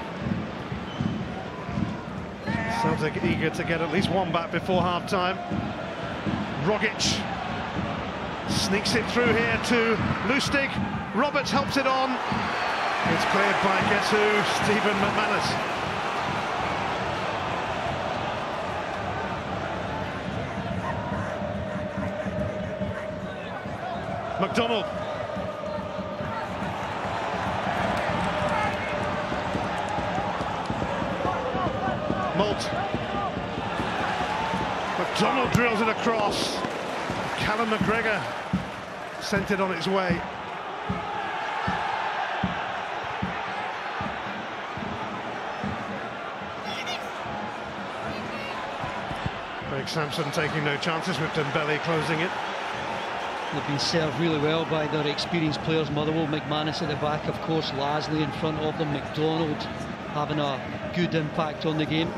Celtic eager to get at least one back before half-time. Rogic sneaks it through here to Lustig. Roberts helps it on. It's cleared by, guess who? Stephen McManus. McDonald. Molt. McDonald drills it across. Callum McGregor sent it on its way. Craig Sampson taking no chances with Dembele closing it. They've been served really well by their experienced players. Motherwell, McManus at the back, of course, Lasley in front of them, McDonald having a good impact on the game,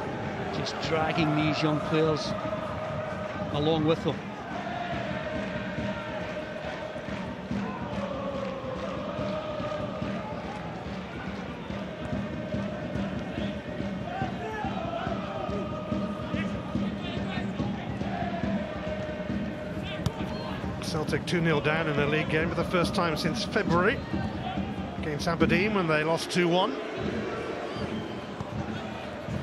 just dragging these young players along with them. Celtic 2-0 down in a league game for the first time since February against Aberdeen when they lost 2-1.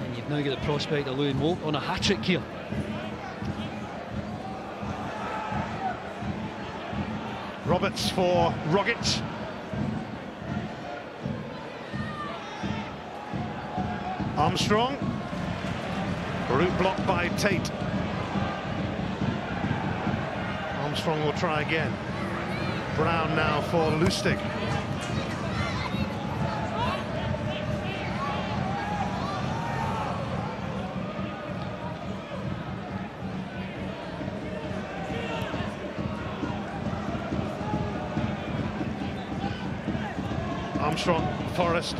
And you've now got the prospect of Louis Moult on a hat-trick here. Roberts for Rogic. Armstrong. Route blocked by Tate. Armstrong will try again. Brown now for Lustig. Armstrong, Forrest,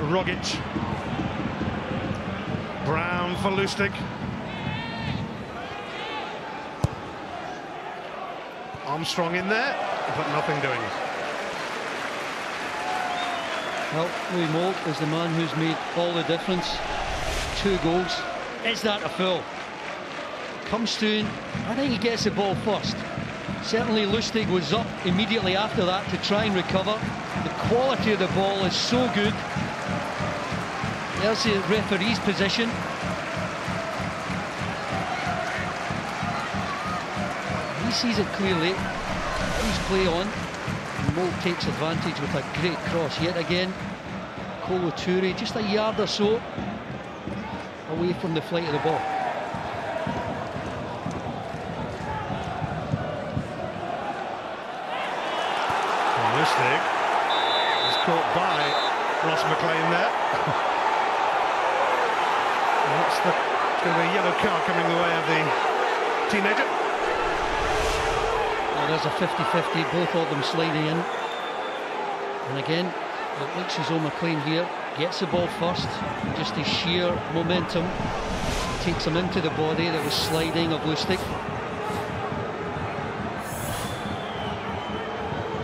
Rogic. Brown for Lustig. Armstrong in there, but nothing doing. Well, Louis Moult is the man who's made all the difference. 2 goals. Is that a foul? Comes to him. I think he gets the ball first. Certainly Lustig was up immediately after that to try and recover. The quality of the ball is so good. There's the referee's position. He sees it clearly. He's play on. Moult takes advantage with a great cross yet again. Kolo Toure just a yard or so away from the flight of the ball. Lustig is caught by Ross McLean there. It's going to be a yellow card coming the way of the teenager. Well, there's a 50-50, both of them sliding in. And again, it looks as though McLean here gets the ball first. Just his sheer momentum takes him into the body that was sliding of Lustig.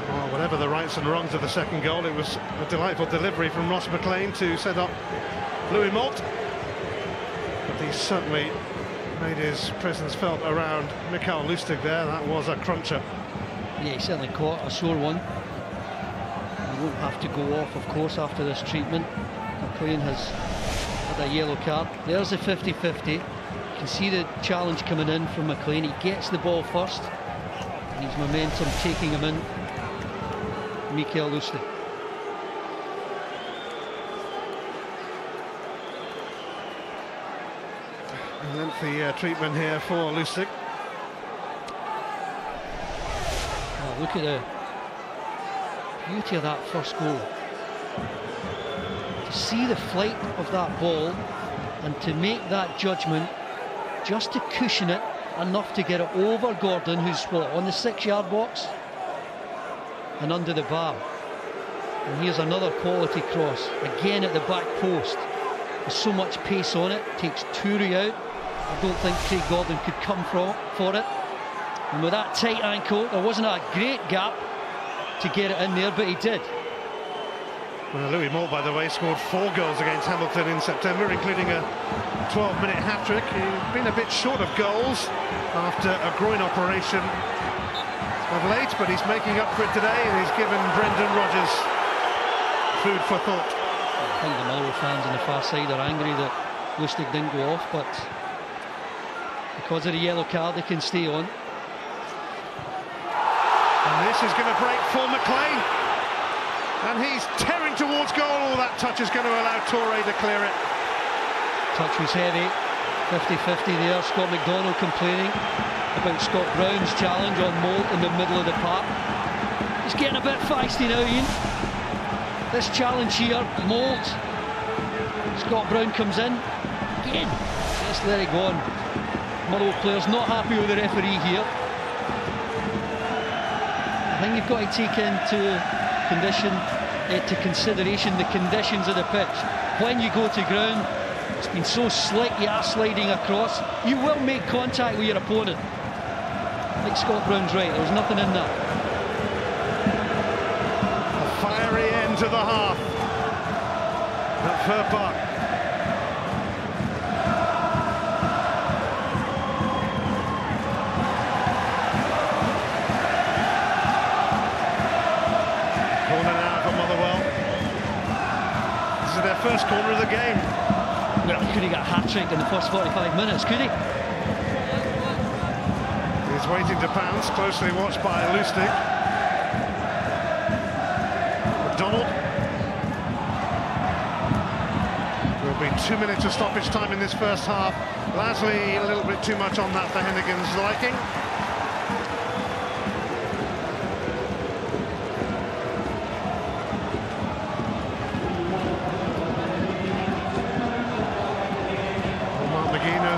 Well, whatever the rights and wrongs of the second goal, it was a delightful delivery from Ross McLean to set up Louis Malt. But he certainly made his presence felt around Mikael Lustig there. That was a cruncher. Yeah, he certainly caught a sore one. He won't have to go off, of course, after this treatment. McLean has had a yellow card. There's a 50-50. You can see the challenge coming in from McLean. He gets the ball first, and his momentum taking him in. Mikael Lustig. Lengthy treatment here for Lustig. Oh, look at the beauty of that first goal. To see the flight of that ball and to make that judgment, just to cushion it enough to get it over Gordon, who's what, on the 6-yard box and under the bar. And here's another quality cross, again at the back post. There's so much pace on it, takes Touré out. I don't think Craig Gordon could come for it. And with that tight ankle, there wasn't a great gap to get it in there, but he did. Well, Louis Malt, by the way, scored 4 goals against Hamilton in September, including a 12-minute hat-trick. He's been a bit short of goals after a groin operation of late, but he's making up for it today, and he's given Brendan Rodgers food for thought. I think the Motherwell fans on the far side are angry that Lustig didn't go off, but because of the yellow card, they can stay on. And this is going to break for McLean. And he's tearing towards goal. Oh, that touch is going to allow Touré to clear it. Touch was heavy. 50-50 there. Scott McDonald complaining about Scott Brown's challenge on Moult in the middle of the park. He's getting a bit feisty now, Ian. This challenge here, Moult. Scott Brown comes in. Again, just let it go on. Motherwell players not happy with the referee here. I think you've got to take into consideration the conditions of the pitch. When you go to ground, it's been so slick, you are sliding across, you will make contact with your opponent. I think Scott Brown's right, there's nothing in that. A fiery end to the half at Fir Park. Their first corner of the game. Well, he could have got a hat-trick in the first 45 minutes, could he? He's waiting to pounce, closely watched by Lustig. McDonald. There will be 2 minutes of stoppage time in this first half. Lasley a little bit too much on that for Hennigan's liking.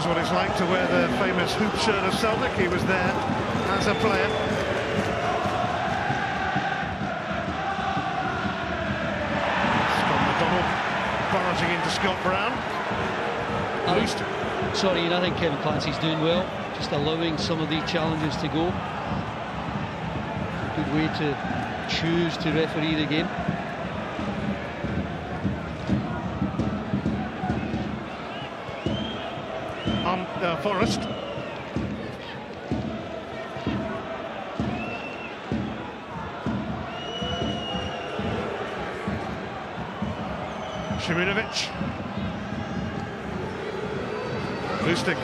What it's like to wear the famous hoop shirt of Celtic. He was there as a player. Scott McDonald barging into Scott Brown. Sorry, I think Kevin Clancy's doing well, just allowing some of these challenges to go. Good way to choose to referee the game. Forrest. Shimunovic. Lustig.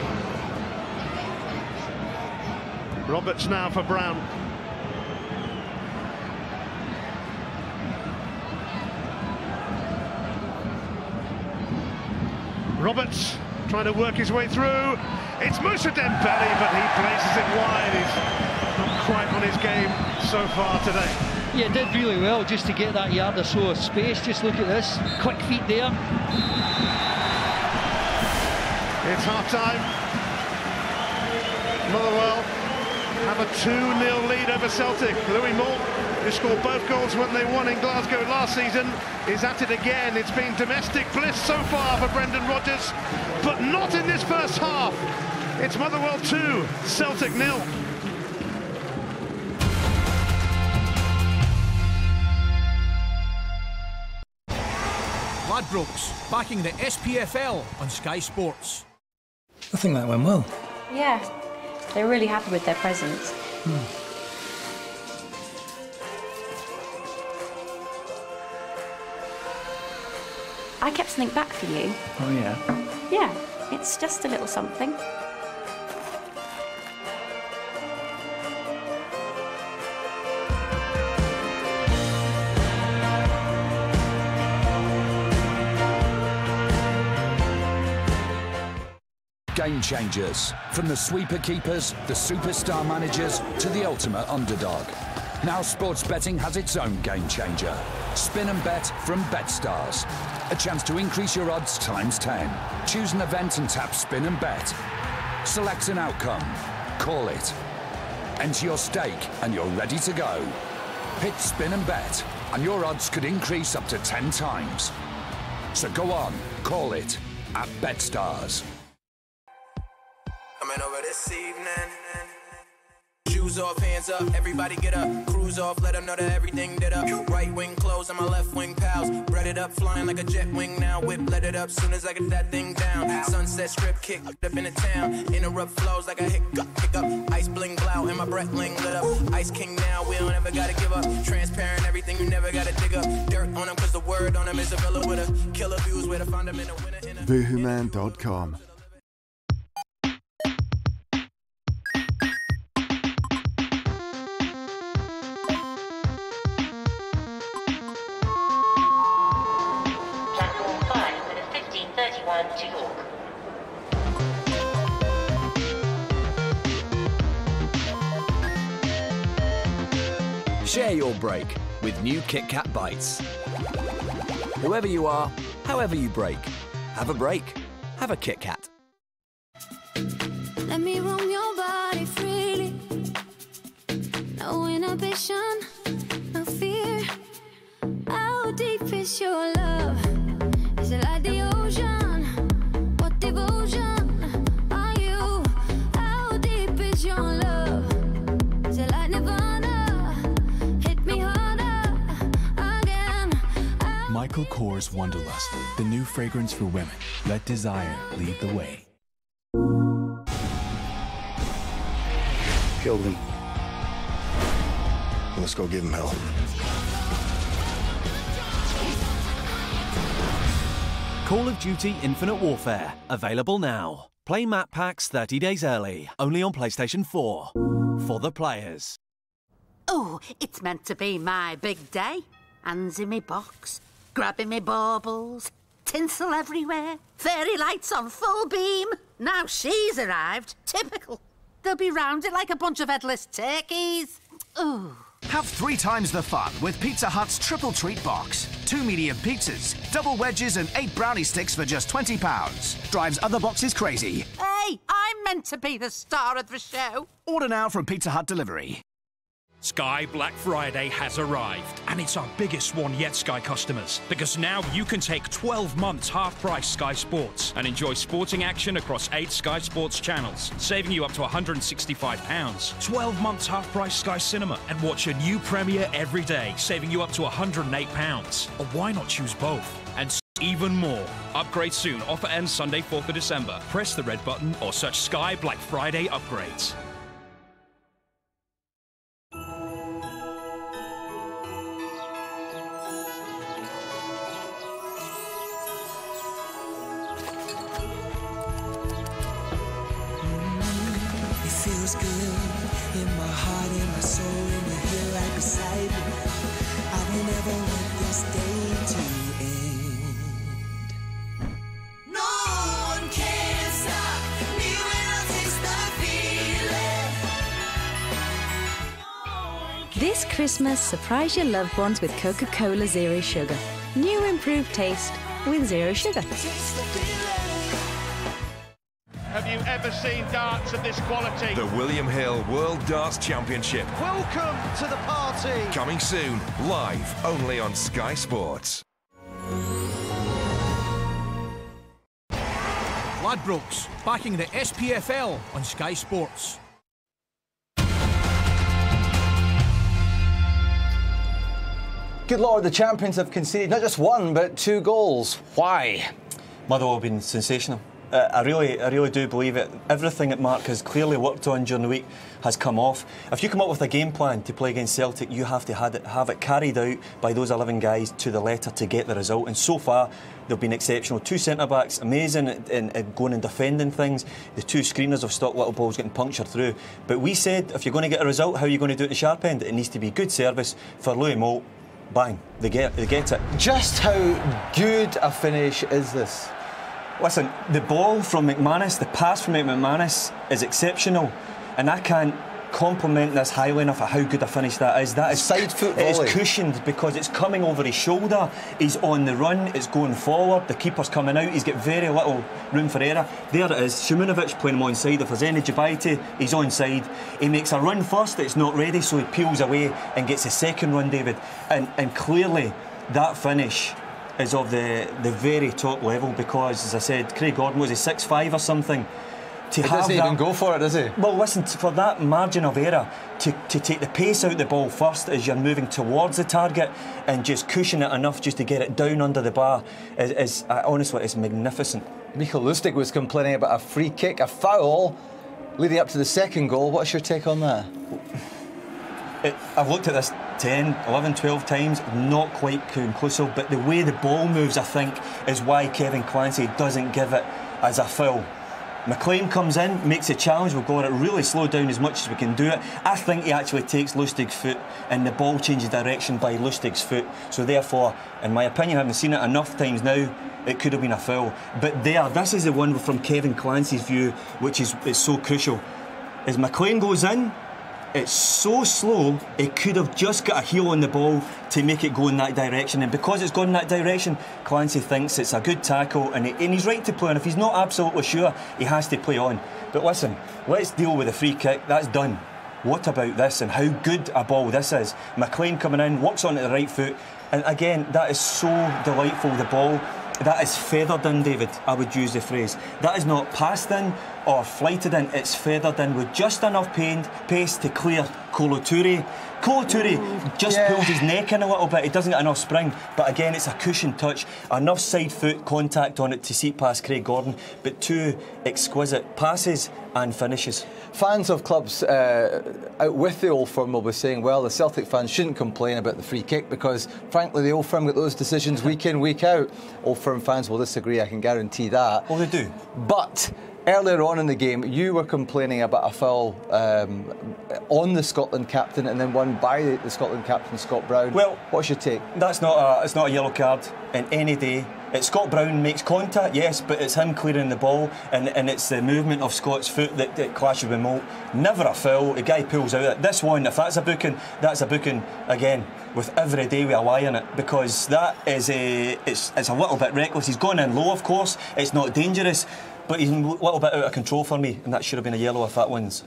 Roberts now for Brown. Roberts trying to work his way through. It's Moussa Dembele, but he places it wide. He's not quite on his game so far today. Yeah, did really well just to get that yard or so of space. Just look at this, quick feet there. It's half-time. Motherwell have have a 2-0 lead over Celtic. Louis Moore, who scored both goals when they won in Glasgow last season, is at it again. It's been domestic bliss so far for Brendan Rodgers, but not in this first half. It's Motherwell 2, Celtic 0. Ladbrokes, backing the SPFL on Sky Sports. I think that went well. Yeah, they're really happy with their presents. I kept something back for you. Oh, yeah? Yeah, it's just a little something. Game changers. From the sweeper keepers, the superstar managers, to the ultimate underdog. Now sports betting has its own game changer. Spin and bet from BetStars. A chance to increase your odds times 10. Choose an event and tap spin and bet. Select an outcome. Call it. Enter your stake and you're ready to go. Hit spin and bet and your odds could increase up to 10 times. So go on, call it at BetStars. Coming over this evening. Shoes off, hands up, everybody get up. Cruise off, let them know that everything did up. Right wing closed on my left wing pals. Bread it up, flying like a jet wing now. Whip, let it up, soon as I get that thing down. Sunset strip, kick up in the town. Interrupt flows like a hiccup. Ice bling blow, and my breath ling lit up. Ice king now, we don't ever gotta give up. Transparent, everything you never gotta dig up. Dirt on them, cause the word on them is a villa with a killer views where to find them in a winner. Boohooman.com. To York. Share your break with new Kit Kat Bites. Whoever you are, however you break, have a break. Have a Kit Kat. Let me roam your body freely. No inhibition, no fear. How deep is your love? Is it like the ocean? What devotion are you? How deep is your love? Is it like Nirvana? Hit me harder again. Michael Kors Wonderlust, the new fragrance for women. Let desire lead the way. Killed him. Let's go give him hell. Call of Duty Infinite Warfare, available now. Play map packs 30 days early, only on PlayStation 4. For the players. Oh, it's meant to be my big day. Hands in me box, grabbing me baubles, tinsel everywhere, fairy lights on full beam. Now she's arrived. Typical. They'll be round it like a bunch of headless turkeys. Ooh. Have 3 times the fun with Pizza Hut's Triple Treat Box. 2 medium pizzas, double wedges and 8 brownie sticks for just £20. Drives other boxes crazy. Hey, I'm meant to be the star of the show. Order now from Pizza Hut Delivery. Sky Black Friday has arrived, and it's our biggest one yet, Sky customers, because now you can take 12 months half-price Sky Sports and enjoy sporting action across 8 Sky Sports channels, saving you up to £165. 12 months half-price Sky Cinema and watch a new premiere every day, saving you up to £108. Or why not choose both? And even more. Upgrade soon. Offer ends Sunday, 4th of December. Press the red button or search Sky Black Friday upgrades. Feels good in my heart, in my soul, and you're here right beside me. I will never want this day to end. No one can stop me when I taste the feeling. This Christmas, surprise your loved ones with Coca-Cola Zero Sugar. New improved taste with zero sugar. have you ever seen darts of this quality. The William Hill World Darts Championship. Welcome to the party. Coming soon, live only on Sky Sports. Ladbrokes, backing the SPFL on Sky Sports. Good Lord, the champions have conceded not just one, but 2 goals. Why? Motherwell have been sensational. I really do believe it. Everything that Mark has clearly worked on during the week has come off. If you come up with a game plan to play against Celtic, you have to have it carried out by those 11 guys to the letter to get the result. And so far, they've been exceptional. 2 centre-backs, amazing at going and defending things. The 2 screeners have stopped little balls getting punctured through. But we said, if you're going to get a result, how are you going to do it at the sharp end? It needs to be good service for Louis Moult. Bang, they get it. Just how good a finish is this? Listen, the ball from McManus, the pass from McManus is exceptional, and I can't compliment this highly enough at how good a finish that is. That is side foot volley. It is cushioned because it's coming over his shoulder. He's on the run. It's going forward. The keeper's coming out. He's got very little room for error. There it is. Simunovic playing him onside. If there's any Jabaite, he's onside. He makes a run first that's not ready, so he peels away and gets a second run, David. And clearly that finish is of the very top level because, as I said, Craig Gordon was a 6'5" or something. He doesn't even go for it, does he? Well, listen, for that margin of error, to take the pace out the ball first as you're moving towards the target and just cushion it enough just to get it down under the bar is honestly, it's magnificent. Michael Lustig was complaining about a free kick, a foul, leading up to the second goal. What's your take on that? I've looked at this 10, 11, 12 times, not quite conclusive, but the way the ball moves, I think, is why Kevin Clancy doesn't give it as a foul. McLean comes in, makes a challenge, we've got it really slowed down as much as we can do it. I think he actually takes Lustig's foot and the ball changes direction by Lustig's foot. So therefore, in my opinion, having seen it enough times now, it could have been a foul. But this is the one from Kevin Clancy's view, which is so crucial. As McLean goes in, it's so slow, it could have just got a heel on the ball to make it go in that direction. And because it's gone in that direction, Clancy thinks it's a good tackle and he's right to play on. If he's not absolutely sure, he has to play on. But listen, let's deal with the free kick. That's done. What about this and how good a ball this is? McLean coming in, walks onto the right foot. And again, that is so delightful, the ball. That is feathered in, David, I would use the phrase. That is not passed in or flighted in, it's feathered in with just enough pace to clear Kolo Toure. Kolo Toure just pulls his neck in a little bit, he doesn't get enough spring, but again it's a cushioned touch, enough side foot contact on it to see it past Craig Gordon, but 2 exquisite passes and finishes. Fans of clubs out with the Old Firm will be saying, well, the Celtic fans shouldn't complain about the free kick because, frankly, the Old Firm get those decisions week in, week out. Old Firm fans will disagree, I can guarantee that. Well, they do. But earlier on in the game, you were complaining about a foul on the Scotland captain and then one by the Scotland captain, Scott Brown. Well, what's your take? It's not a yellow card in any day. Scott Brown makes contact, yes, but it's him clearing the ball and it's the movement of Scott's foot that clashes with Moult. Never a foul, the guy pulls out. This one, if that's a booking again, with every day with a lie in it, because that is it's a little bit reckless. He's gone in low, of course, it's not dangerous, but he's a little bit out of control for me, and that should have been a yellow if that wins.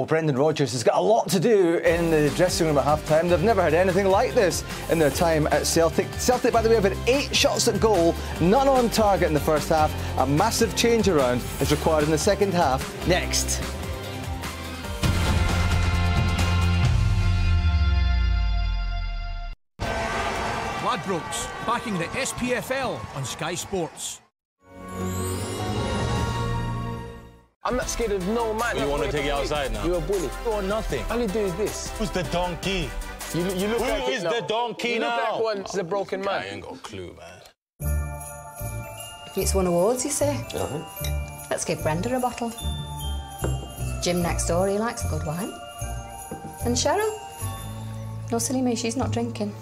Brendan Rodgers has got a lot to do in the dressing room at half-time. They've never had anything like this in their time at Celtic. Celtic, by the way, have had 8 shots at goal, none on target in the first half. A massive change around is required in the second half. Next. Ladbrokes, backing the SPFL on Sky Sports. I'm not scared of no man. You want to take it outside now? You're a bully. Or nothing. All you do is this. Who's the donkey? You look like Who is the donkey now? You look like one's a broken man. I ain't got a clue, man. It's won awards, you say? Let's give Brenda a bottle. Jim next door, he likes a good wine. And Cheryl? No, silly me, she's not drinking.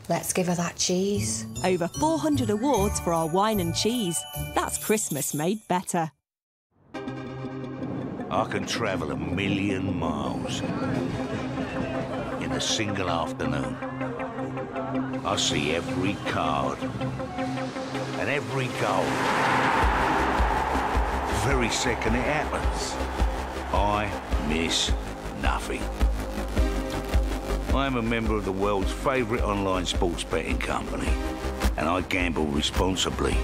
Let's give her that cheese. Over 400 awards for our wine and cheese. That's Christmas made better. I can travel 1,000,000 miles in a single afternoon. I see every card and every goal. very second it happens, I miss nothing. I am a member of the world's favourite online sports betting company, and I gamble responsibly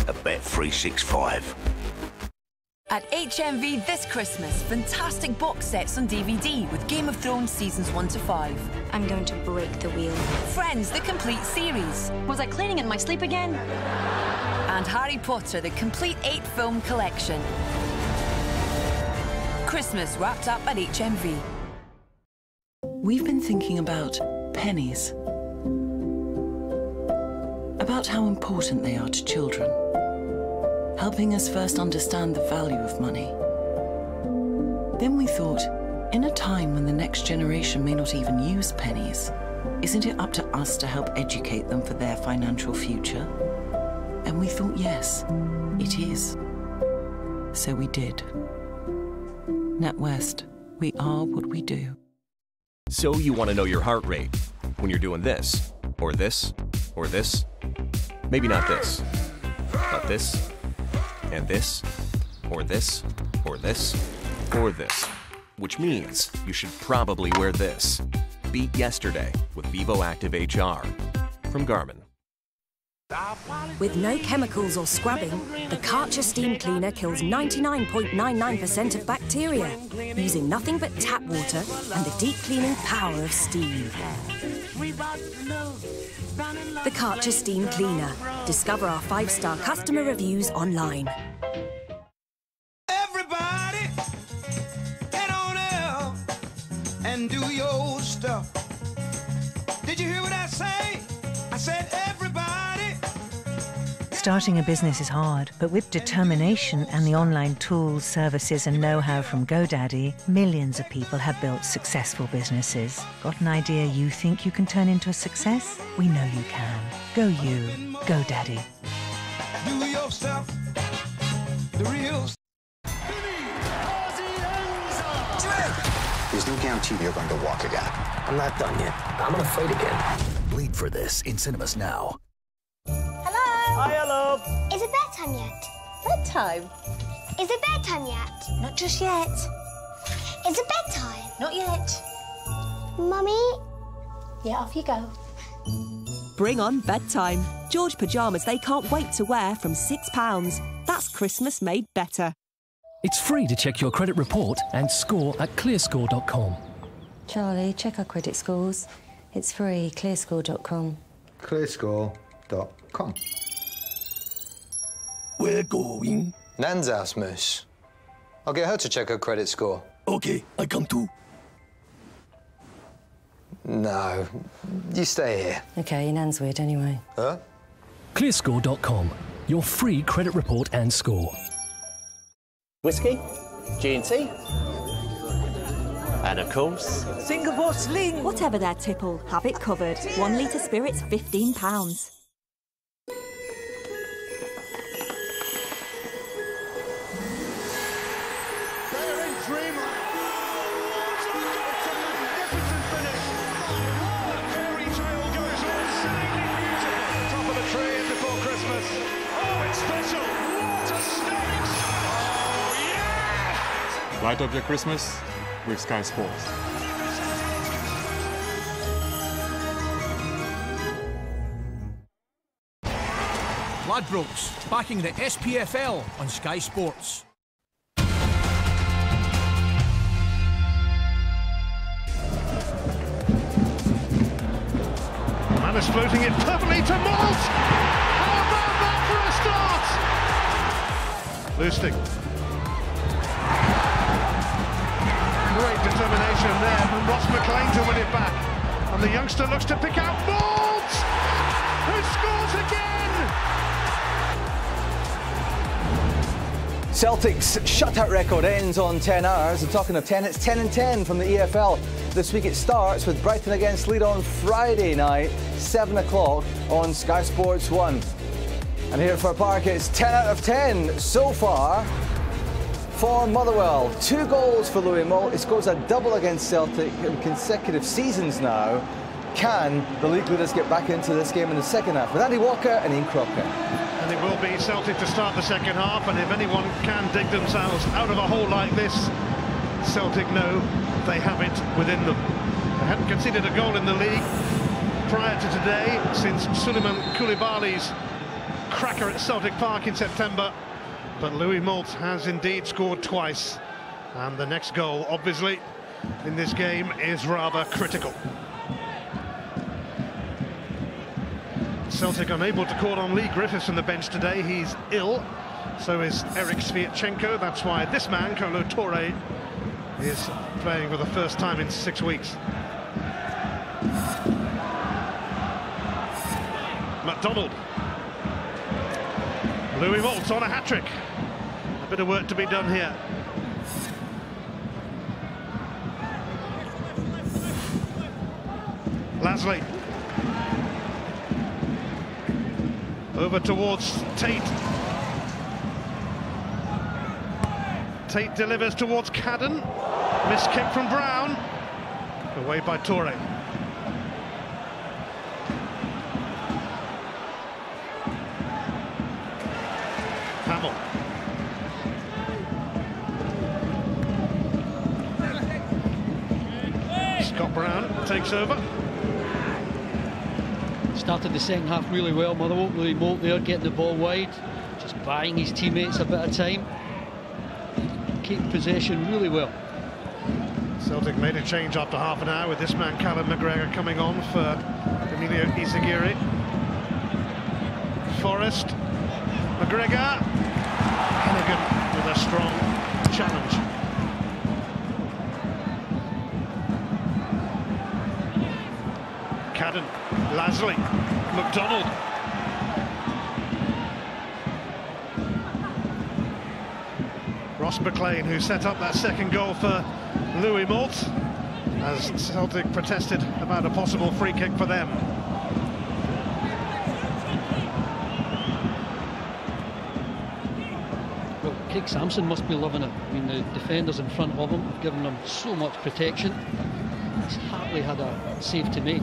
at Bet365. At HMV this Christmas, fantastic box sets on DVD with Game of Thrones seasons 1 to 5. I'm going to break the wheel. Friends, the complete series. Was I cleaning in my sleep again? And Harry Potter, the complete 8-film collection. Christmas wrapped up at HMV. We've been thinking about pennies. About how important they are to children. Helping us first understand the value of money. Then we thought, in a time when the next generation may not even use pennies, isn't it up to us to help educate them for their financial future? And we thought, yes, it is. So we did. NatWest, we are what we do. So you want to know your heart rate when you're doing this, or this, or this? Maybe not this, but this, and this, or this, or this, or this. Which means you should probably wear this. Beat yesterday with Vivo Active HR from Garmin. With no chemicals or scrubbing, the Karcher Steam Cleaner kills 99.99% of bacteria, using nothing but tap water and the deep cleaning power of steam. The Karcher Steam Cleaner. Discover our 5-star customer reviews online. Everybody, get on up and do your stuff. Did you hear what I say? I said everybody. Starting a business is hard, but with determination and the online tools, services and know-how from GoDaddy, millions of people have built successful businesses. Got an idea you think you can turn into a success? We know you can. Go you. GoDaddy. Do your stuff. The real There's no guarantee you're going to walk again. I'm not done yet. I'm going to fight again. Bleed for this in cinemas now. Hi, hello. Is it bedtime yet? Bedtime? Is it bedtime yet? Not just yet. Is it bedtime? Not yet. Mummy? Yeah, off you go. Bring on bedtime. George pyjamas they can't wait to wear from £6. That's Christmas made better. It's free to check your credit report and score at clearscore.com. Charlie, check our credit scores. It's free, clearscore.com. Clearscore.com. We're going. Nan's house, Moose. I'll get her to check her credit score. Okay, I come too. No, you stay here. Okay, your nan's weird anyway. Huh? Clearscore.com. Your free credit report and score. Whiskey, G&T, and of course, Singapore Sling. Whatever their tipple, have it covered. 1 litre spirits, £15. Light up your Christmas with Sky Sports. Ladbrokes, backing the SPFL on Sky Sports. Man is floating it perfectly to Malt! How about that for a start? Lustig. Great determination there from Ross McLean to win it back. And the youngster looks to pick out Malt, who scores again! Celtic's shutout record ends on 10 hours. And talking of 10, it's 10 and 10 from the EFL. This week it starts with Brighton against Leeds on Friday night, 7 o'clock on Sky Sports 1. And here at Fir Park, it's 10 out of 10 so far for Motherwell. 2 goals for Louis Moult. He scores a double against Celtic in consecutive seasons now. Can the league leaders get back into this game in the second half with Andy Walker and Ian Crocker? And it It will be Celtic to start the second half, and if anyone can dig themselves out of a hole like this, Celtic know they have it within them. They hadn't conceded a goal in the league prior to today since Suleiman Koulibaly's cracker at Celtic Park in September, but Louis Moult has indeed scored twice, and the next goal, obviously, in this game is rather critical. Celtic unable to call on Lee Griffiths from the bench today. He's ill, so is Eric Sviatchenko. That's why this man, Kolo Touré, is playing for the first time in 6 weeks. McDonald. Louis Moult on a hat-trick. A bit of work to be done here. Lasley. Over towards Tate. Tate delivers towards Cadden. Missed kick from Brown. Away by Touré. Hamill. Scott Brown takes over. Started the second half really well, Motherwell. Louis Moult there, getting the ball wide, just buying his teammates a bit of time. Keep possession really well. Celtic made a change after half an hour with this man, Callum McGregor, coming on for Emilio Izagirre. Forrest. McGregor. Hennigan with a strong challenge. Cadden, Lasley, McDonald. Ross McLean, who set up that second goal for Louis Moult, as Celtic protested about a possible free kick for them. Well, Craig Sampson must be loving it. I mean, the defenders in front of him have given him so much protection. He's hardly had a save to make.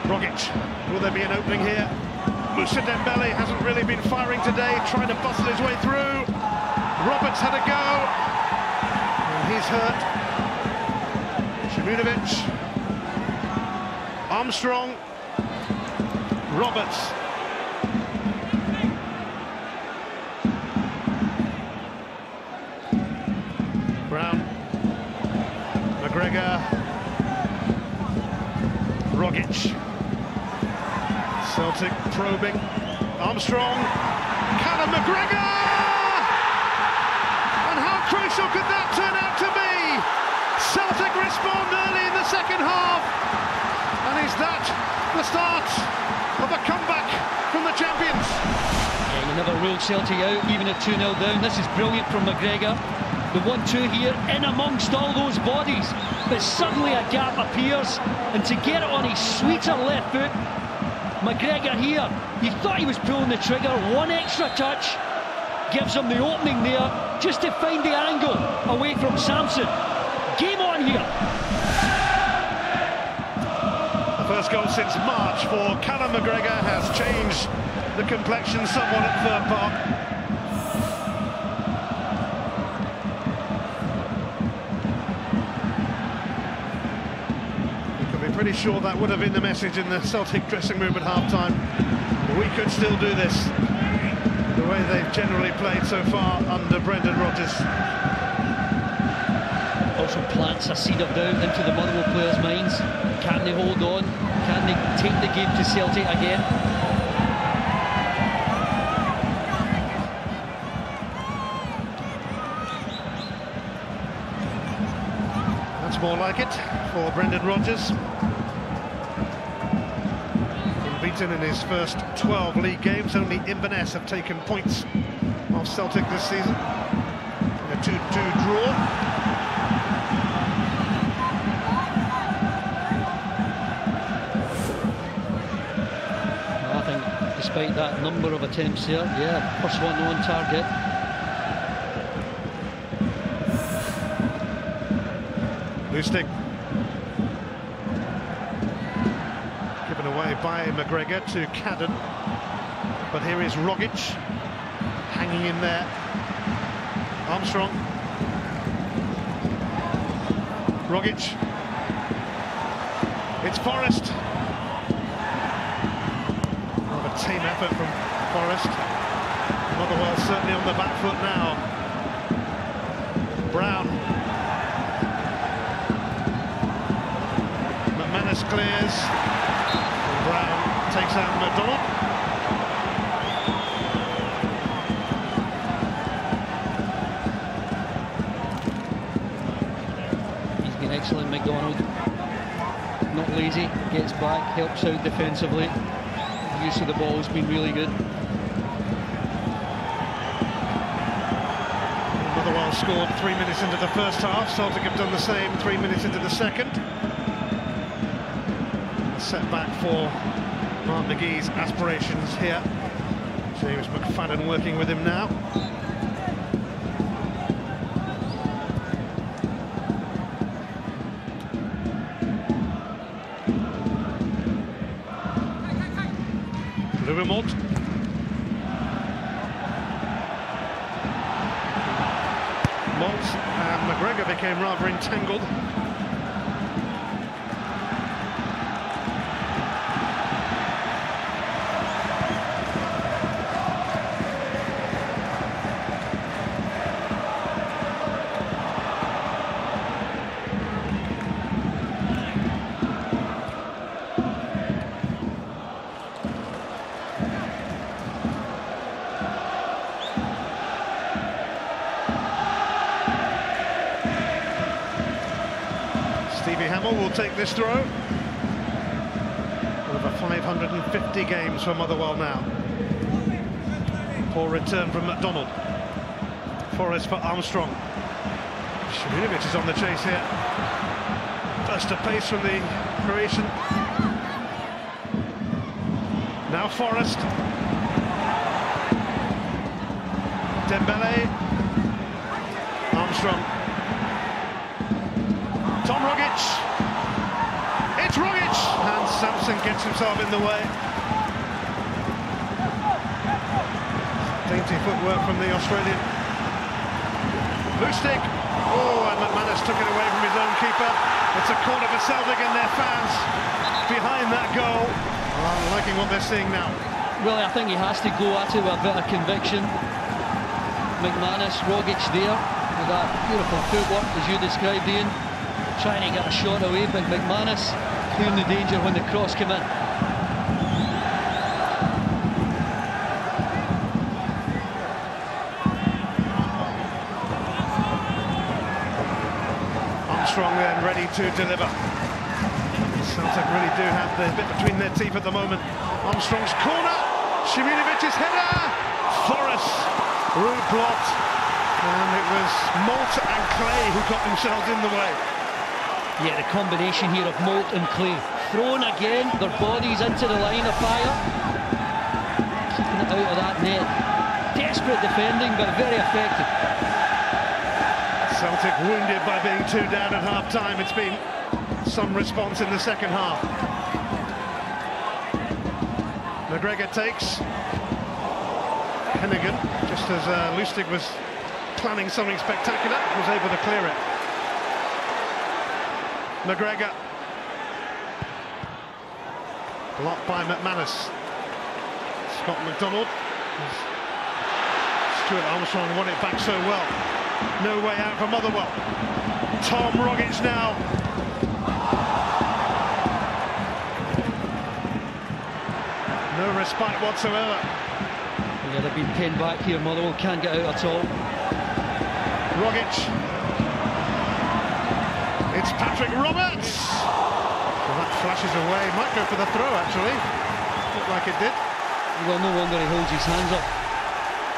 Rogic, will there be an opening here? Moussa Dembele hasn't really been firing today, trying to bustle his way through. Roberts had a go, and he's hurt. Shimunovic, Armstrong, Roberts. Brown, McGregor, Rogic. Celtic probing. Armstrong, Callum McGregor! And how crucial could that turn out to be? Celtic respond early in the second half. And is that the start of a comeback from the champions? Yeah, you never ruled Celtic out, even at 2-0 down. This is brilliant from McGregor. The 1-2 here, in amongst all those bodies. But suddenly a gap appears, and to get it on his sweeter left foot, McGregor here, you thought he was pulling the trigger, one extra touch gives him the opening there, just to find the angle away from Sampson. Game on here. The first goal since March for Callum McGregor has changed the complexion somewhat at Fir Park. Pretty sure that would have been the message in the Celtic dressing room at half-time. We could still do this, the way they've generally played so far under Brendan Rodgers. Also plants a seed of doubt into the Motherwell players' minds. Can they hold on? Can they take the game to Celtic again? That's more like it for Brendan Rodgers. Unbeaten in his first 12 league games. Only Inverness have taken points off Celtic this season in a 2-2 draw. I think despite that number of attempts here, yeah, first one on target. Lustig. away by McGregor to Cadden. But here is Rogic, hanging in there. Armstrong. Rogic. It's Forrest. What a team effort from Forrest. Motherwell certainly on the back foot now. Brown. McManus clears. Brown takes out McDonald. He's been excellent, McDonald. Not lazy, gets back, helps out defensively. The use of the ball has been really good. Motherwell scored 3 minutes into the first half. Celtic have done the same 3 minutes into the second. Setback for Mark McGee's aspirations here. James McFadden working with him now. Lewimont. Malt and McGregor became rather entangled. Will take this throw. Over 550 games for Motherwell now. Poor return from McDonald. Forrest for Armstrong. Šiminović is on the chase here. Burst of pace from the Croatian. Now Forrest. Dembele. Armstrong. Tom Rogic. It's Rogic, and Sampson gets himself in the way. Dainty footwork from the Australian. Lustig. Oh, and McManus took it away from his own keeper. It's a corner for Celtic and their fans behind that goal. I'm liking what they're seeing now. Well, I think he has to go at it with a bit of conviction. McManus, Rogic there, with that beautiful footwork, as you described, Ian. Trying to get a shot away, but McManus clearing the danger when the cross came in. Armstrong then ready to deliver. Celtic really do have the bit between their teeth at the moment. Armstrong's corner, Šiminovic's header, Forrest, route blocked, and it was Malt and Clay who got themselves in the way. Yeah, the combination here of Malt and Clay. Thrown again, their bodies into the line of fire. Keeping it out of that net. Desperate defending, but very effective. Celtic wounded by being 2 down at half-time. It's been some response in the second half. McGregor takes. Hennigan, just as Lustig was planning something spectacular, was able to clear it. McGregor. Blocked by McManus. Scott McDonald. Stuart Armstrong won it back so well. No way out for Motherwell. Tom Rogic now. No respite whatsoever. Yeah, they've been pinned back here. Motherwell can't get out at all. Rogic. It's Patrick Roberts. Well, that flashes away. Might go for the throw, actually. Looked like it did. Well, no wonder he holds his hands up.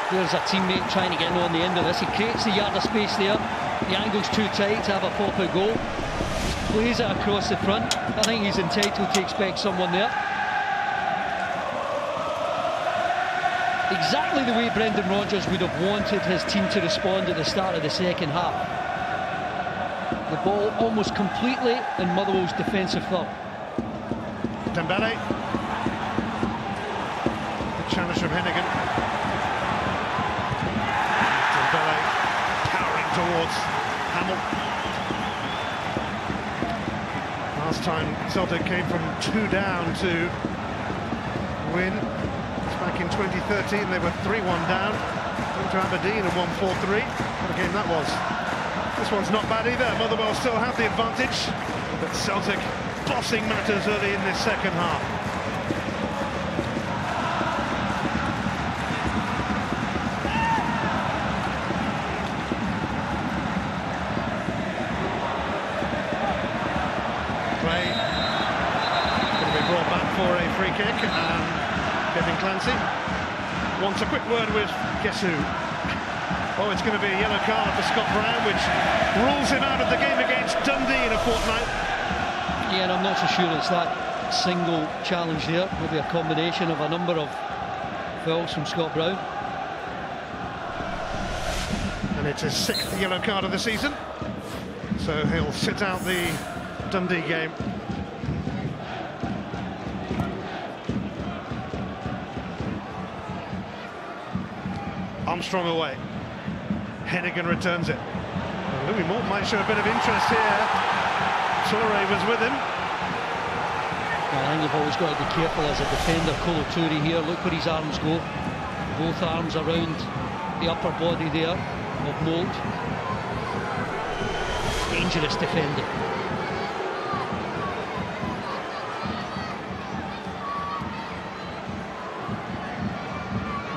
There's a teammate trying to get on the end of this. He creates the yard of space there. The angle's too tight to have a pop-out goal. Just plays it across the front. I think he's entitled to expect someone there. Exactly the way Brendan Rodgers would have wanted his team to respond at the start of the second half. The ball almost completely in Motherwell's defensive third. Dembele. challenge from Hennigan. Dembele powering towards Hamill. Last time Celtic came from 2 down to win. It's back in 2013, they were 3-1 down. Went to Aberdeen and won 4-3. What a game that was. This one's not bad either. Motherwell still have the advantage, but Celtic bossing matters early in this second half. Play going to be brought back for a free kick, and Kevin Clancy wants a quick word with guess who? Oh, it's going to be a yellow card for Scott Brown, which rules him out of the game against Dundee in a fortnight. Yeah, and I'm not so sure it's that single challenge there. Maybe a combination of a number of fouls from Scott Brown. And it's his 6th yellow card of the season, so he'll sit out the Dundee game. Armstrong away. Hennigan returns it. Well, Louis Moult might show a bit of interest here. Toure was with him. Well, I think you've always got to be careful as a defender. Kolo Toure here, look where his arms go. Both arms around the upper body there of Moult. Dangerous defending.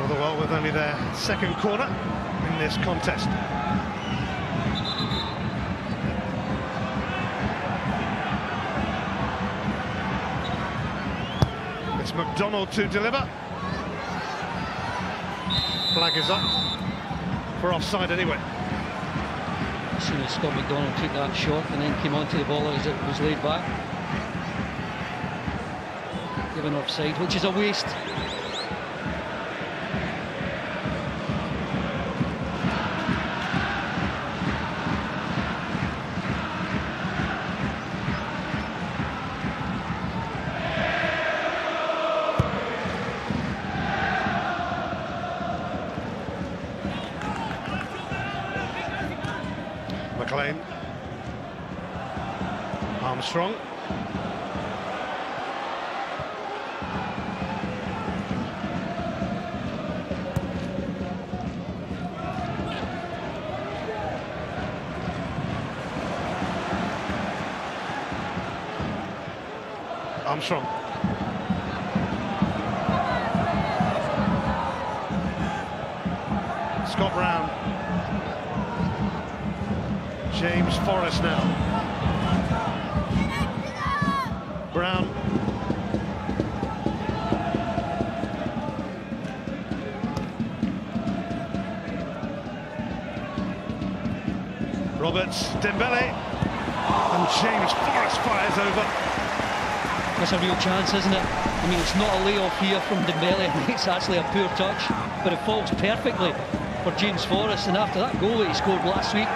Motherwell with only their 2nd corner in this contest. It's McDonald to deliver. Flag is up for offside anyway. As soon as Scott McDonald took that shot and then came onto the ball as it was laid back. Given offside, which is a waste. McLean. Armstrong. Armstrong. Scott Brown. James Forrest now. Brown. Roberts, Dembele, and James Forrest fires over. That's a real chance, isn't it? I mean, it's not a layoff here from Dembele. It's actually a poor touch, but it falls perfectly for James Forrest. And after that goal that he scored last week,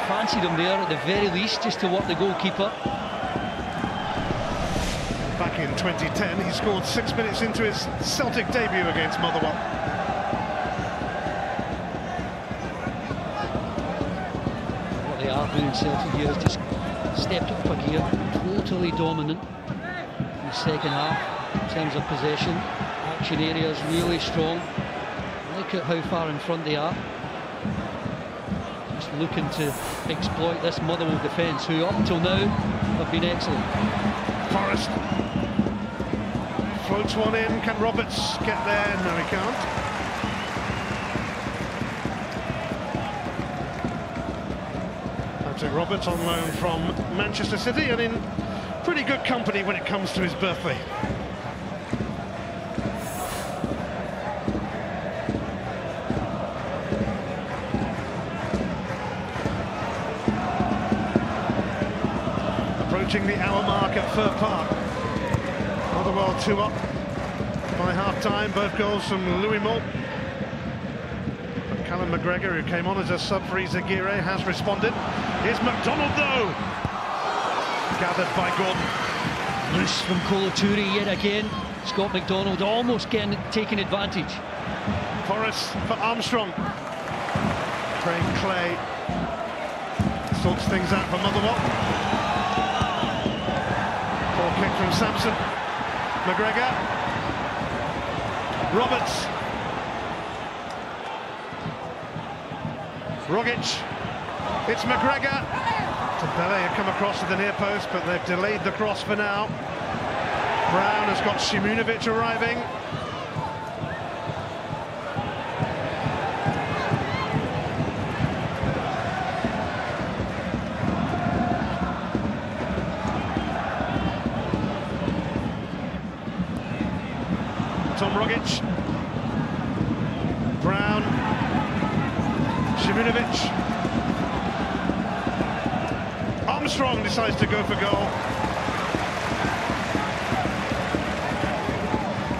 fancied him there at the very least just to work the goalkeeper. Back in 2010, he scored 6 minutes into his Celtic debut against Motherwell. What they are doing, Celtic here, is just stepped up a gear, totally dominant in the second half in terms of possession. Action areas really strong. Look at how far in front they are. Looking to exploit this Motherwell defence, who up until now have been excellent. Forrest floats one in. Can Roberts get there? No, he can't. Patrick Roberts on loan from Manchester City and in pretty good company when it comes to his birthday. Approaching the hour mark at Fir Park. Motherwell 2 up by half-time. Both goals from Louis Moult. But Callum McGregor, who came on as a sub for Izaguirre, has responded. Here's McDonald, though. Gathered by Gordon. Loose from Kolo Toure yet again. Scott McDonald almost taking advantage. Forrest for Armstrong. Craig Clay sorts things out for Motherwell. Ball kick from Sampson. McGregor. Roberts. Rogic. It's McGregor. Dembele had come across to the near post, but they've delayed the cross for now. Brown has got Simunovic arriving. Tom Rogic. Brown. Simunovic. Armstrong decides to go for goal.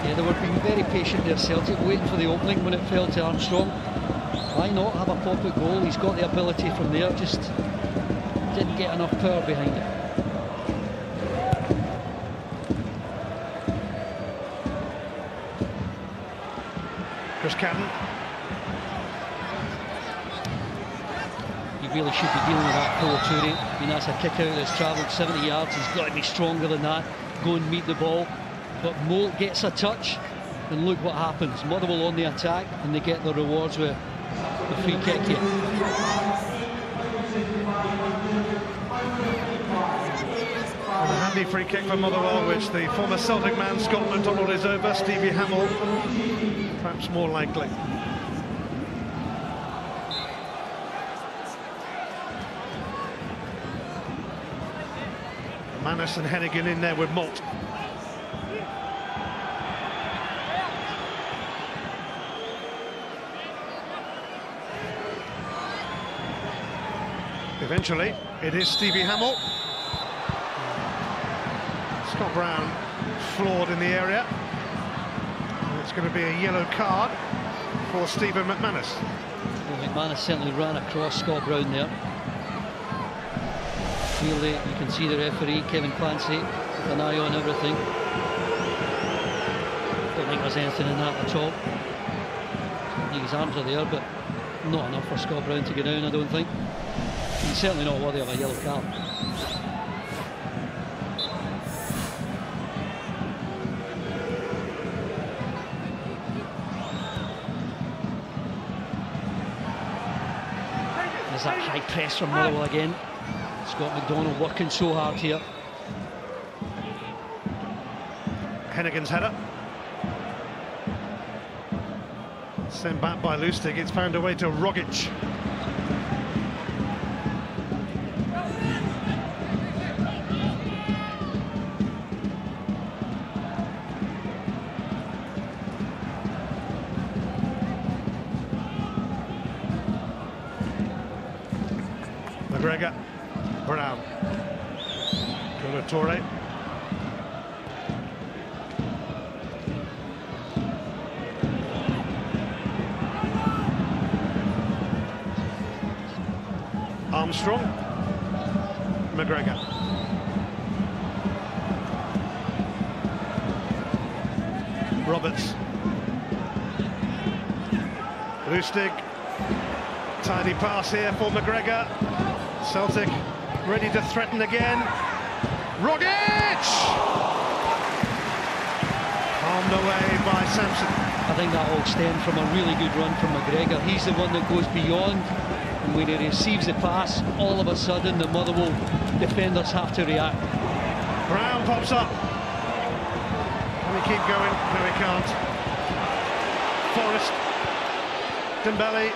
Yeah, they were being very patient there, Celtic, waiting for the opening when it fell to Armstrong. Why not have a pop-out goal? He's got the ability from there, just didn't get enough power behind it. Chris Cadden. He really should be dealing with that Polo Toure. I mean, that's a kick out that's travelled 70 yards. He's got to be stronger than that. Go and meet the ball. But Moult gets a touch, and look what happens. Motherwell on the attack, and they get the rewards with the free kick here. And a handy free kick for Motherwell, which the former Celtic man Scott McDonald is over. Stevie Hamill, perhaps more likely. Manus and Hennigan in there with Moult. Eventually, it is Stevie Hamill. Scott Brown floored in the area. And it's going to be a yellow card for Stephen McManus. Well, McManus certainly ran across Scott Brown there. Clearly, you can see the referee, Kevin Clancy, with an eye on everything. Don't think there's anything in that at all. I think his arms are there, but not enough for Scott Brown to get down, I don't think. He's certainly not worthy of a yellow card. There's that high press from Motherwell again. Scott McDonald working so hard here. Hennigan's header. Sent back by Lustig. It's found a way to Rogic. McGregor. Brown. Go to Toure. Armstrong. McGregor. Roberts. Lustig. Tidy pass here for McGregor. Celtic ready to threaten again. Rogic! Palmed away by Sampson. I think that all stemmed from a really good run from McGregor. He's the one that goes beyond, and when he receives the pass, all of a sudden the Motherwell defenders have to react. Brown pops up. Can he keep going? No, he can't. Forrest. Dembele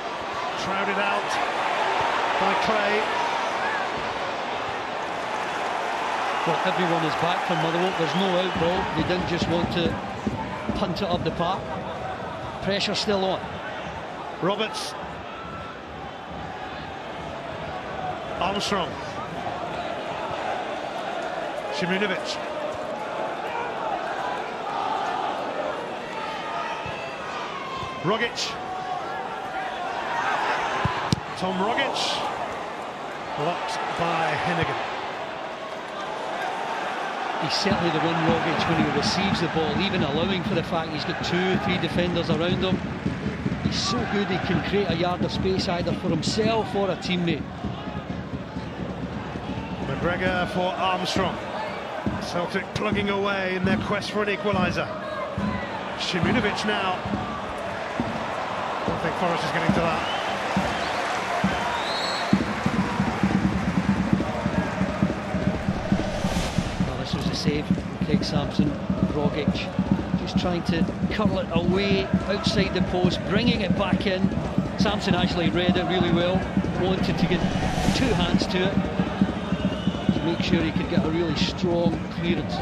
shrouded out by Clay. Well, everyone is back from Motherwell. There's no out ball. They didn't just want to punt it up the park. Pressure still on. Roberts. Armstrong. Simunovic. Rogic. Tom Rogic. Blocked by Hennigan. He's certainly the one, Rogic, when he receives the ball, even allowing for the fact he's got 2-3 defenders around him. He's so good he can create a yard of space either for himself or a teammate. McGregor for Armstrong. Celtic plugging away in their quest for an equaliser. Shimunovic now. I don't think Forrest is getting to that. Well, this was a save from Craig Sampson. Rogic just trying to curl it away outside the post, bringing it back in. Sampson actually read it really well, wanted to get two hands to it, make sure he could get a really strong clearance.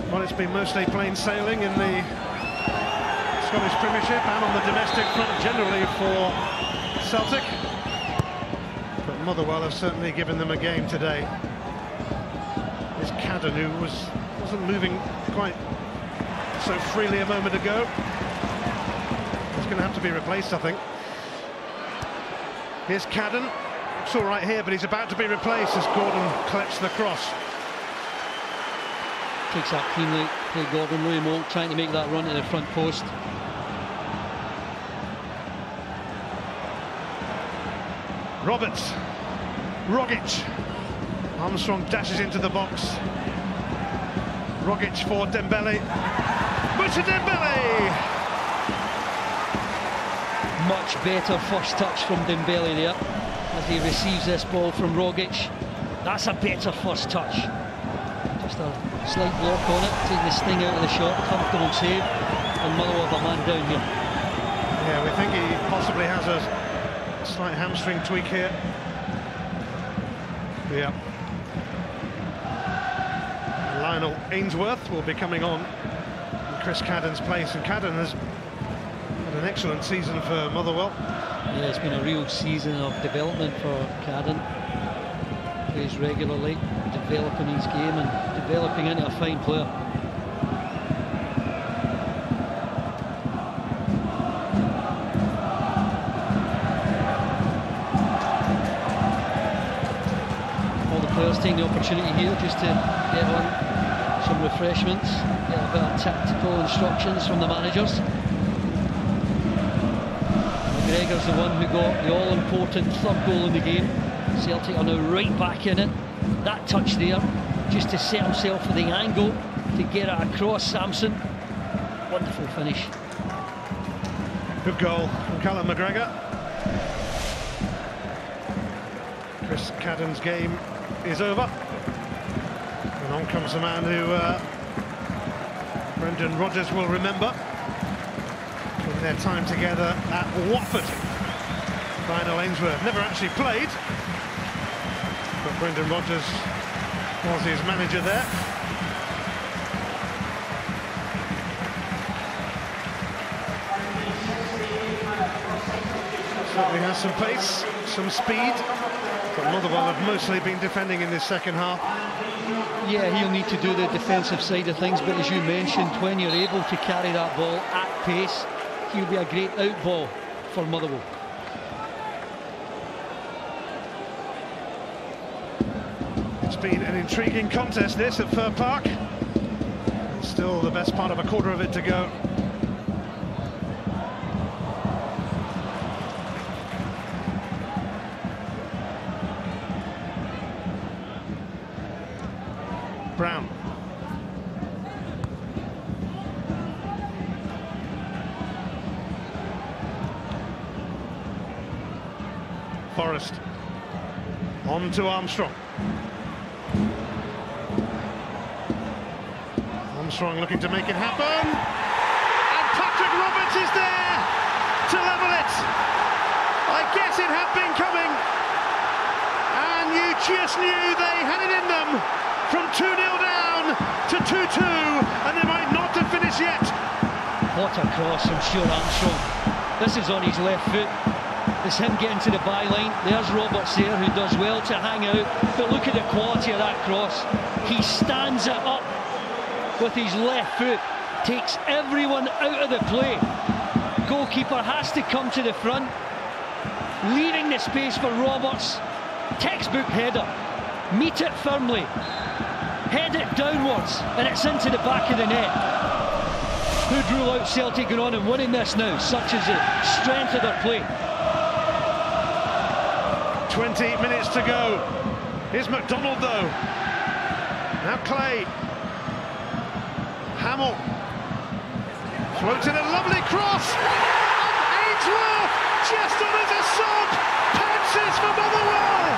Well, it's been mostly plain sailing in the Scottish Premiership and on the domestic front generally for Celtic. But Motherwell have certainly given them a game today. This Cadden, who wasn't moving quite so freely a moment ago, is going to have to be replaced, I think. Here's Cadden. It's all right here, but he's about to be replaced as Gordon collects the cross. Takes that cleanly. Play Gordon. Louis Moult trying to make that run to the front post. Roberts. Rogic. Armstrong dashes into the box. Rogic for Dembele. Musa Dembele! Much better first touch from Dembele there as he receives this ball from Rogic. That's a better first touch. Just a slight block on it, taking the sting out of the shot. Comfortable save, and Motherwell have a man down here. Yeah, we think he possibly has a slight hamstring tweak here. Yeah. Lionel Ainsworth will be coming on in Chris Cadden's place, and Cadden has had an excellent season for Motherwell. Yeah, it's been a real season of development for Cadden. Plays regularly, developing his game and developing into a fine player. All the players taking the opportunity here just to get on some refreshments, get a bit of tactical instructions from the managers. McGregor's the one who got the all-important third goal in the game. Celtic are now right back in it. That touch there, just to set himself for the angle, to get it across Sampson. Wonderful finish. Good goal from Callum McGregor. Chris Cadden's game is over. And on comes the man who Brendan Rodgers will remember from their time together at Watford. Lionel Ainsworth never actually played, but Brendan Rodgers was his manager there. Certainly has some pace, some speed, but Motherwell have mostly been defending in this second half. Yeah, he'll need to do the defensive side of things, but as you mentioned, when you're able to carry that ball at pace, he'll be a great out ball for Motherwell. It's been an intriguing contest, this, at Fir Park. And still the best part of a quarter of it to go. Brown. Forrest. On to Armstrong. Armstrong looking to make it happen. And Patrick Roberts is there to level it. I guess it had been coming. And you just knew they had it in them. From 2-0 down to 2-2, and they might not have finished yet. What a cross from Stuart Armstrong. This is on his left foot. It's him getting to the byline. There's Roberts there, who does well to hang out. But look at the quality of that cross. He stands it up with his left foot, takes everyone out of the play. Goalkeeper has to come to the front, leaving the space for Roberts. Textbook header. Meet it firmly. Head it downwards, and it's into the back of the net. Who'd rule out Celtic going on and winning this now? Such is the strength of their play. 20 minutes to go. Here's McDonald though. Now Clay. Hamill. Floats in a lovely cross. And Ainsworth just on as a sub. Pounces for Motherwell.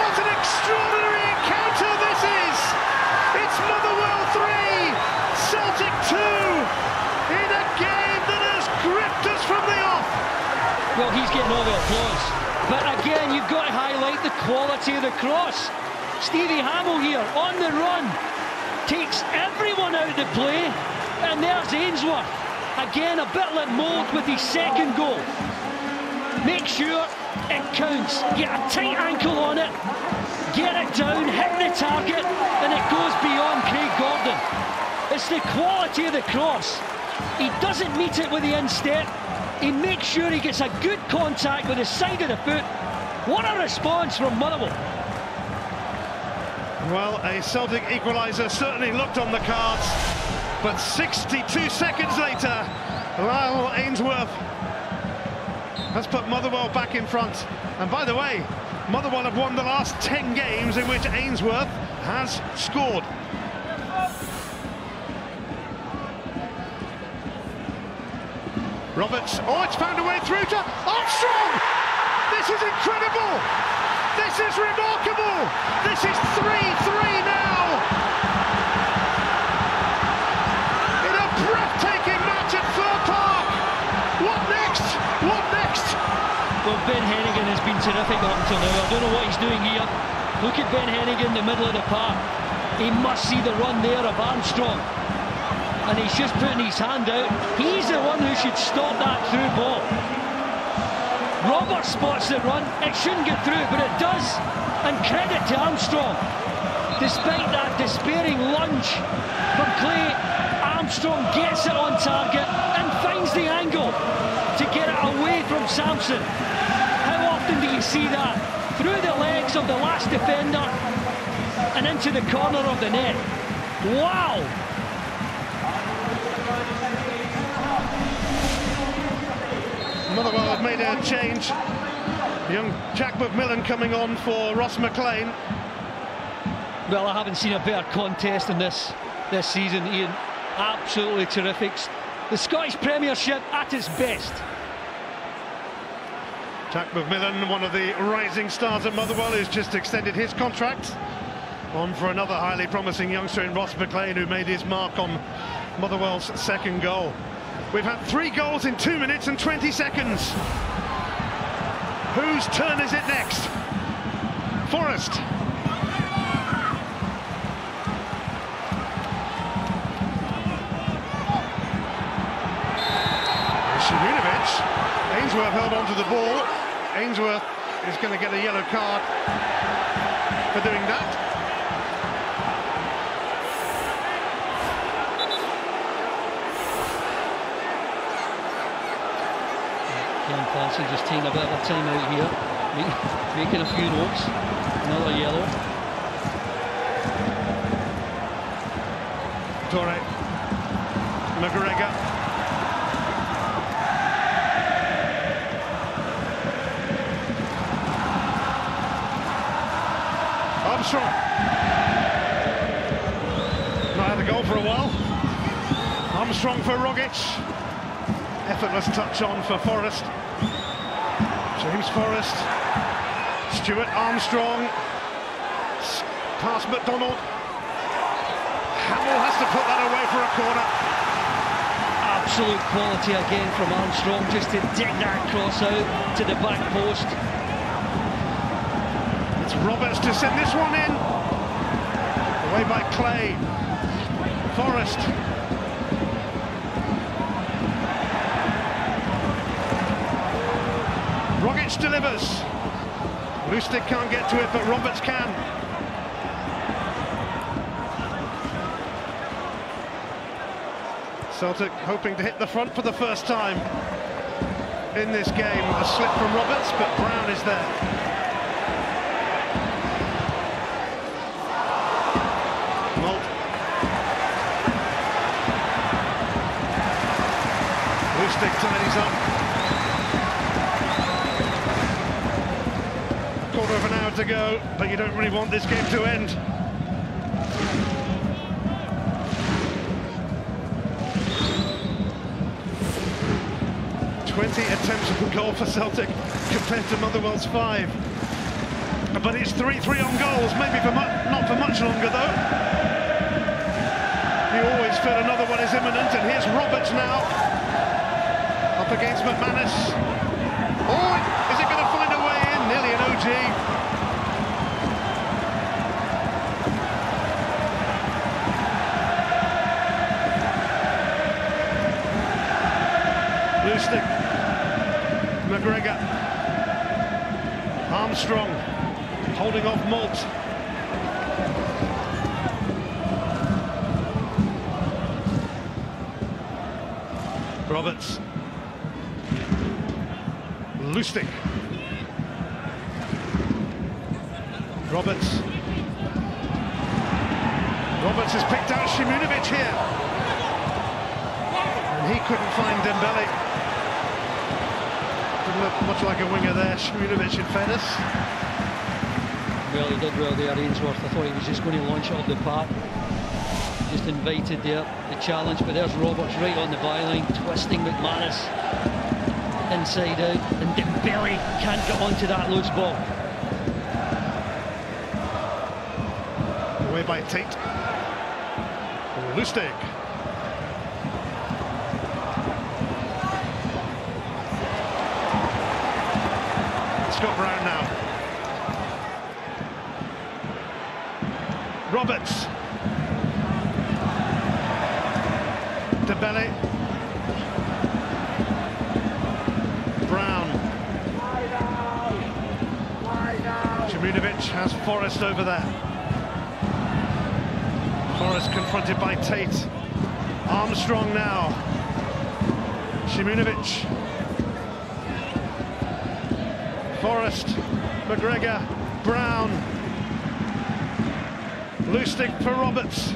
What an extraordinary encounter this is. It's Motherwell 3, Celtic 2. In a game that has gripped us from the off. Well, he's getting all the applause. But again, you've got to highlight the quality of the cross. Stevie Hamill here, on the run. Takes everyone out of the play. And there's Ainsworth. Again, a bit like Mould with his second goal. Make sure it counts. Get a tight ankle on it. Get it down, hit the target. And it goes beyond Craig Gordon. It's the quality of the cross. He doesn't meet it with the instep. He makes sure he gets a good contact with the side of the foot. What a response from Motherwell. Well, a Celtic equaliser certainly looked on the cards. But 62 seconds later, Lyle Ainsworth has put Motherwell back in front. And by the way, Motherwell have won the last 10 games in which Ainsworth has scored. Roberts, oh, it's found a way through to Armstrong! This is incredible! This is remarkable! This is 3-3 now! In a breathtaking match at Fir Park! What next? What next? Well, Ben Hennigan has been terrific up until now. I don't know what he's doing here. Look at Ben Hennigan in the middle of the park. He must see the run there of Armstrong. And he's just putting his hand out. He's the one who should stop that through ball. Roberts spots the run. It shouldn't get through, but it does. And credit to Armstrong. Despite that despairing lunge from Clay, Armstrong gets it on target and finds the angle to get it away from Sampson. How often do you see that? Through the legs of the last defender and into the corner of the net. Wow! Motherwell have made a change. Young Jack McMillan coming on for Ross McLean. Well, I haven't seen a better contest in this season, Ian. Absolutely terrific. The Scottish Premiership at its best. Jack McMillan, one of the rising stars at Motherwell, who's just extended his contract. On for another highly promising youngster in Ross McLean, who made his mark on Motherwell's second goal. We've had 3 goals in 2 minutes and 20 seconds. Whose turn is it next? Forrest. Simunovic. Ainsworth held onto the ball. Ainsworth is going to get a yellow card for doing that. Young Parsons just taking a bit of a time out here, making a few notes. Another yellow. Torre. McGregor. Armstrong. Not had a goal for a while. Armstrong for Rogic. Effortless touch on for Forrest. James Forrest. Stuart Armstrong. Past McDonald. Hamill has to put that away for a corner. Absolute quality again from Armstrong, just to dig that cross out to the back post. It's Roberts to send this one in. Away by Clay. Forrest. Rogic delivers. Lustig can't get to it, but Roberts can. Celtic hoping to hit the front for the first time in this game. A slip from Roberts, but Brown is there. Lustig tidies up. Quarter of an hour to go, but you don't really want this game to end. Attempts at goal for Celtic compared to Motherwell's 5. But it's 3-3 on goals, maybe not for much longer though. You always feel another one is imminent, and here's Roberts now. Up against McManus. Oh, is it going to find a way in? Nearly an OG. Lustig. McGregor, Armstrong, holding off Malt. Roberts, Lustig, Roberts has picked out Shimunovic here, and he couldn't find Dembele. Didn't look much like a winger there, Shimunovic in fairness. Well, he did well there, Ainsworth. I thought he was just going to launch it up the park. Just invited there, the challenge, but there's Roberts right on the byline, twisting McManus inside out, and Dembele can't get onto that loose ball. Away by Tate. Lustig. Scott Brown now. Roberts. Dembele. Brown. Shimunovic has Forrest over there. Forrest confronted by Tate. Armstrong now. Shimunovic. Forrest, McGregor, Brown. Lustig for Roberts.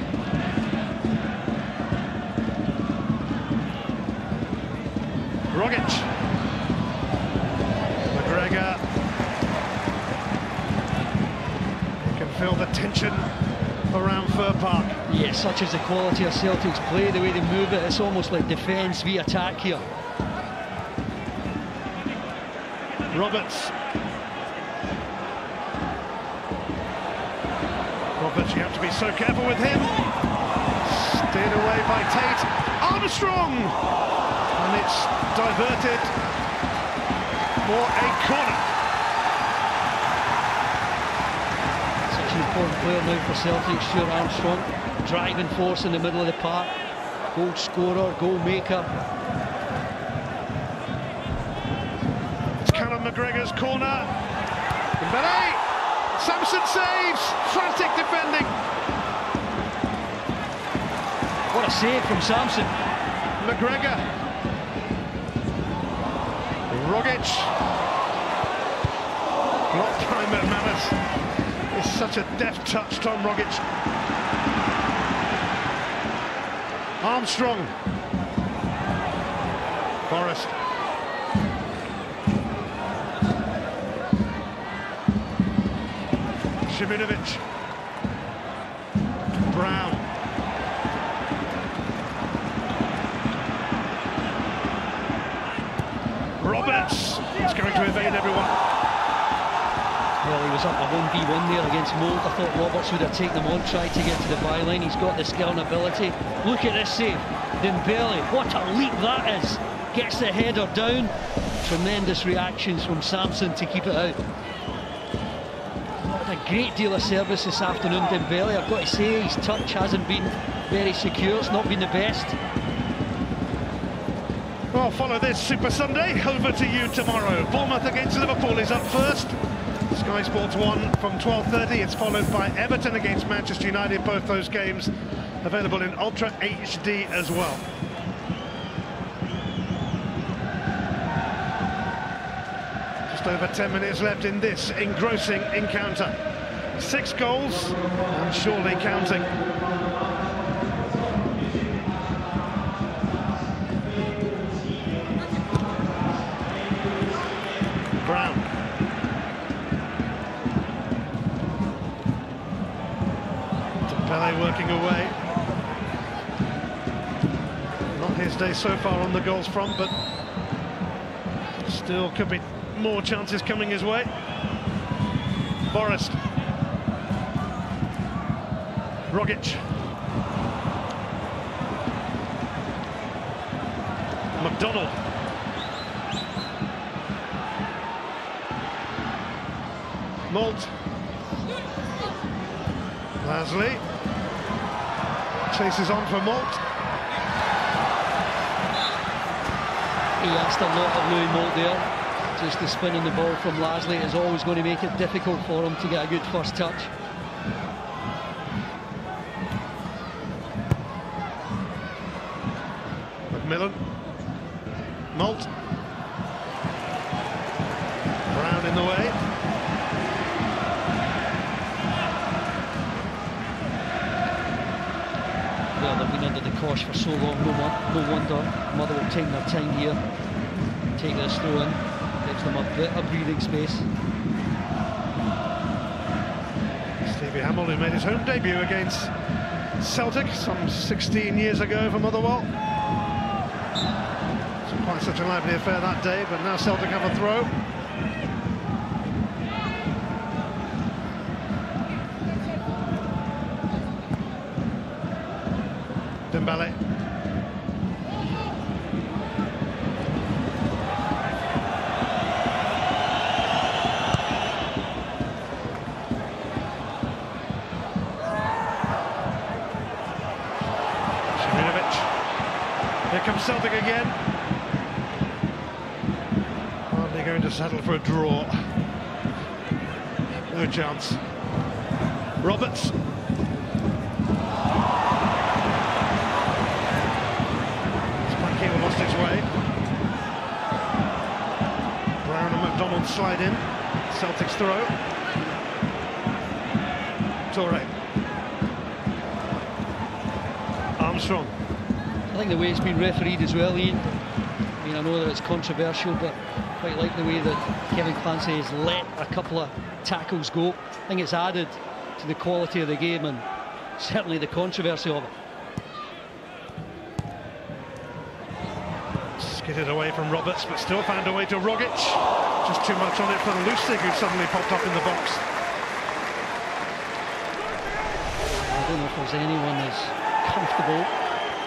Rogic. McGregor. You can feel the tension around Fir Park. Yeah, such is the quality of Celtic's play, the way they move it. It's almost like defence v attack here. Roberts. Roberts, you have to be so careful with him. Steered away by Tate. Armstrong! And it's diverted for a corner. Such an important player now for Celtic, Stuart Armstrong. Driving force in the middle of the park. Goal scorer, goal maker. McGregor's corner. Dembele. Samson saves. Frantic defending. What a save from Samson. McGregor. Rogic. Blocked by McManus. It's such a deft touch, Tom Rogic. Armstrong. Forrest. Shimunovic. Brown. Roberts is going to evade everyone. Well, he was up a 1v1 there against Mould. I thought Roberts would have taken him on, tried to get to the byline. He's got the skill and ability. Look at this save. Dembele, what a leap that is. Gets the header down. Tremendous reactions from Samson to keep it out. A great deal of service this afternoon, Dembele. I've got to say, his touch hasn't been very secure. It's not been the best. Well, follow this Super Sunday. Over to you tomorrow. Bournemouth against Liverpool is up first. Sky Sports 1 from 12:30. It's followed by Everton against Manchester United. Both those games available in Ultra HD as well. Over 10 minutes left in this engrossing encounter. 6 goals and surely counting. so far on the goals front, but still could be more chances coming his way. Forrest. Rogic. McDonald. Malt. Lasley. Chases on for Malt. He asked a lot of Louis Malt there. Just the spin on the ball from Lasley is always going to make it difficult for him to get a good first touch. McMillan. Malt. Brown in the way. Well, they've been under the cosh for so long, no wonder Motherwell taking their time here, take this throw in, gives them a bit of breathing space. Stevie Hamill, who made his home debut against Celtic some 16 years ago for Motherwell. Wasn't quite such a lively affair that day, but now Celtic have a throw. Dembele. Here comes Celtic again. Hardly going to settle for a draw. No chance. Roberts. Spike lost its way. Brown and McDonald slide in. Celtic's throw. Torre. Armstrong. I think the way it's been refereed as well, Ian. I mean, I know that it's controversial, but I quite like the way that Kevin Clancy has let a couple of tackles go. I think it's added to the quality of the game and certainly the controversy of it. Skidded away from Roberts, but still found a way to Rogic. Just too much on it for Lustig, who suddenly popped up in the box. I don't know if there's anyone as comfortable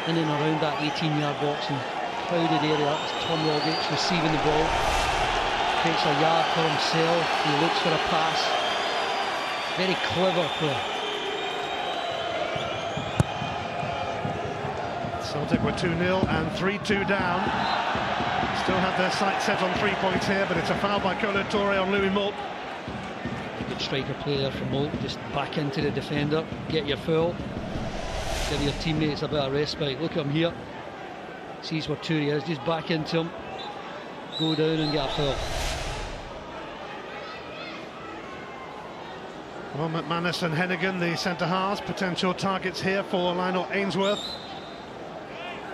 in and around that 18-yard box and crowded area. That's Tom Rogic receiving the ball, takes a yard for himself, he looks for a pass. Very clever play. Celtic were 2-0 and 3-2 down. Still have their sights set on 3 points here, but it's a foul by Kolo Touré on Louis Malt. Good striker player from Malt, just back into the defender, get your foul. Give your teammates a bit of respite. Look at him here. Sees where Touré is, just back into him. Go down and get a foul. Well, McManus and Hennigan, the centre-halves, potential targets here for Lionel Ainsworth.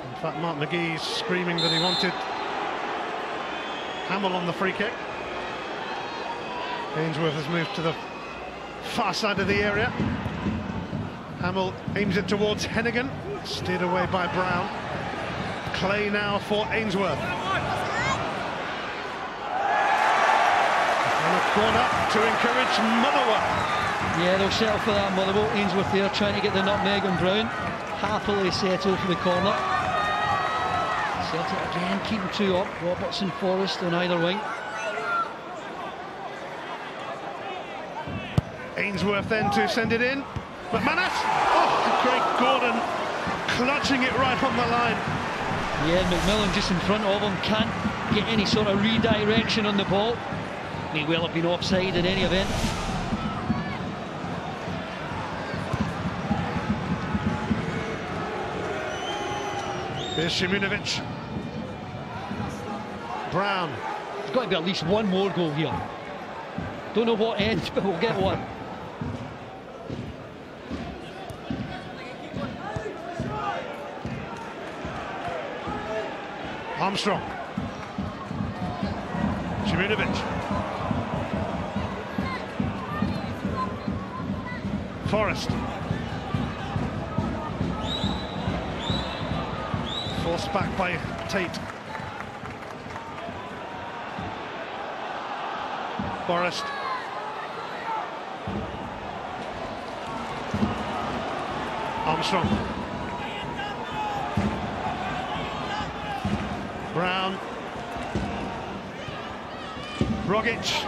In fact, Mark McGee's screaming that he wanted Hamill on the free kick. Ainsworth has moved to the far side of the area. Hamill aims it towards Hennigan, steered away by Brown. Clay now for Ainsworth. And a corner to encourage Motherwell. Yeah, they'll settle for that, Motherwell. Ainsworth there trying to get the nutmeg on Brown. Happily settle for the corner. Celtic again keeping two up. Roberts and Forrest on either wing. Ainsworth then to send it in. McManus! Oh, Craig Gordon clutching it right on the line. Yeah, McMillan just in front of him, can't get any sort of redirection on the ball. May well have been offside in any event. Here's Simunovic. Brown. There's got to be at least one more goal here. Don't know what end, but we'll get one. Armstrong. Simunovic. Forrest. Forced back by Tate. Forrest. Armstrong. Brown. Rogic.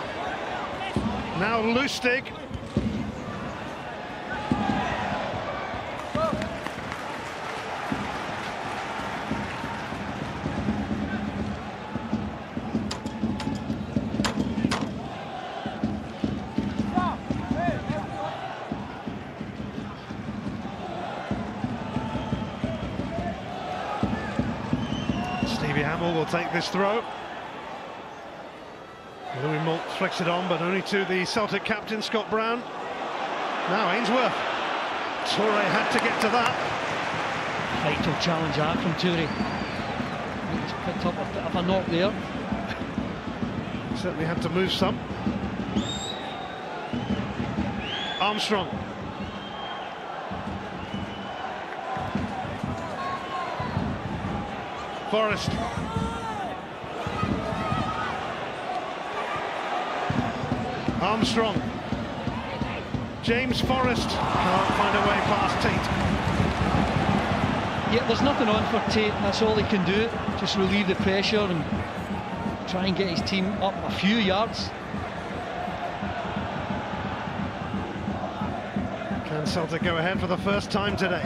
Now Lustig. Will take this throw. Louis Moult flicks it on, but only to the Celtic captain, Scott Brown. Now Ainsworth. Toure had to get to that. Vital challenge that from Toure. He's picked up a bit of a knock there. Certainly had to move some. Armstrong. Forrest. Armstrong. James Forrest can't find a way past Tate. Yeah, there's nothing on for Tate. That's all he can do. Just relieve the pressure and try and get his team up a few yards. Can Celtic go ahead for the first time today?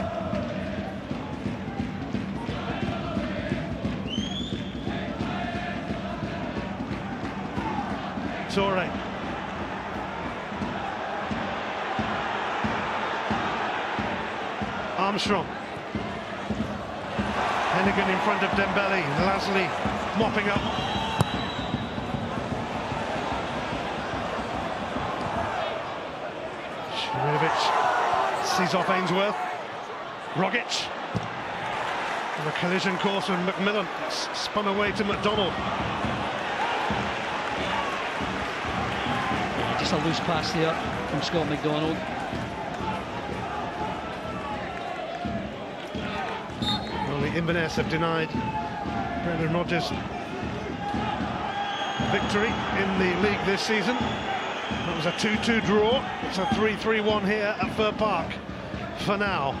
Toure. Armstrong. Hennigan in front of Dembele. Lasley mopping up. Šimirović sees off Ainsworth. Rogic. And a collision course with McMillan. It's spun away to McDonald. Just a loose pass there from Scott McDonald. Well, the Inverness have denied Brendan Rodgers victory in the league this season. That was a 2-2 draw. It's a 3-3-1 here at Fir Park for now.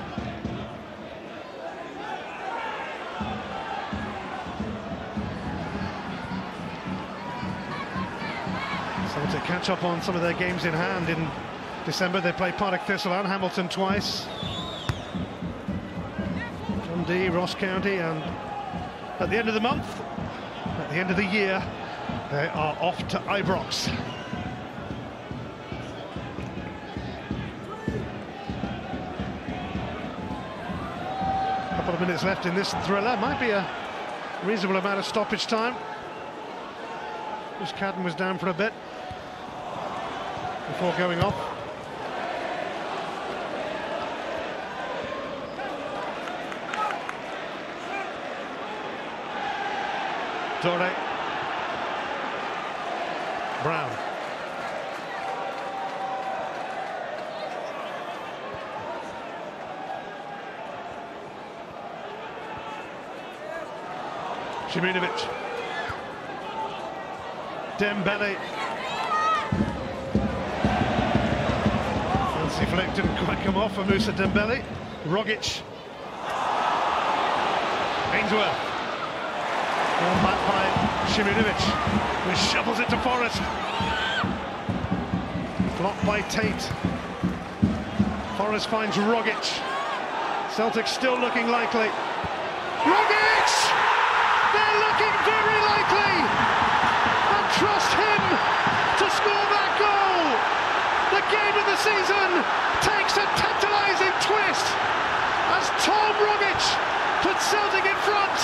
To catch up on some of their games in hand. In December they played Partick Thistle and Hamilton twice. Dundee, Ross County, and at the end of the month, at the end of the year, they are off to Ibrox. A couple of minutes left in this thriller. Might be a reasonable amount of stoppage time. Just Cadden was down for a bit before going off. Toure. Brown. Šimirović. Dembele. Fancy flick didn't quite come off for Moussa Dembele. Rogic. Ainsworth. Well back by Šimirović, who shovels it to Forrest. Blocked by Tate. Forrest finds Rogic. Celtic still looking likely. Rogic! They're looking very likely! And trust him to score that goal! The game of the season takes a tantalising twist as Tom Rogic puts Celtic in front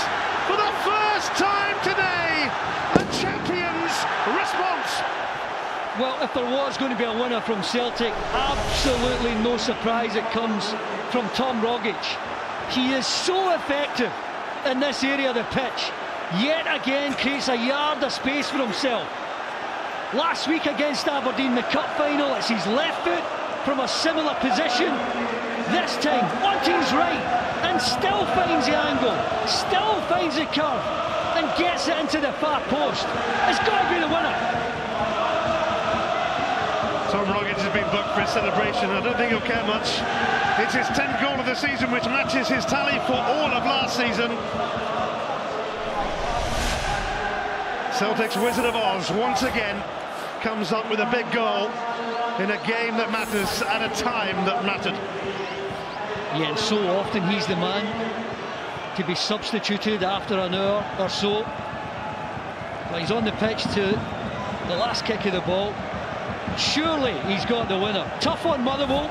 for the first time today. A champion's response. Well, if there was going to be a winner from Celtic, absolutely no surprise it comes from Tom Rogic. He is so effective in this area of the pitch. Yet again creates a yard of space for himself. Last week against Aberdeen, the cup final, it's his left foot from a similar position. This time, Bunting's right, and and still finds the angle, still finds the curve, and gets it into the far post. It's got to be the winner. Tom Rogic has been booked for his celebration. I don't think he'll care much. It's his 10th goal of the season, which matches his tally for all of last season. Celtic's Wizard of Oz once again comes up with a big goal in a game that matters at a time that mattered. Yeah, and so often he's the man to be substituted after an hour or so. But he's on the pitch to the last kick of the ball. Surely he's got the winner. Tough on Motherwell,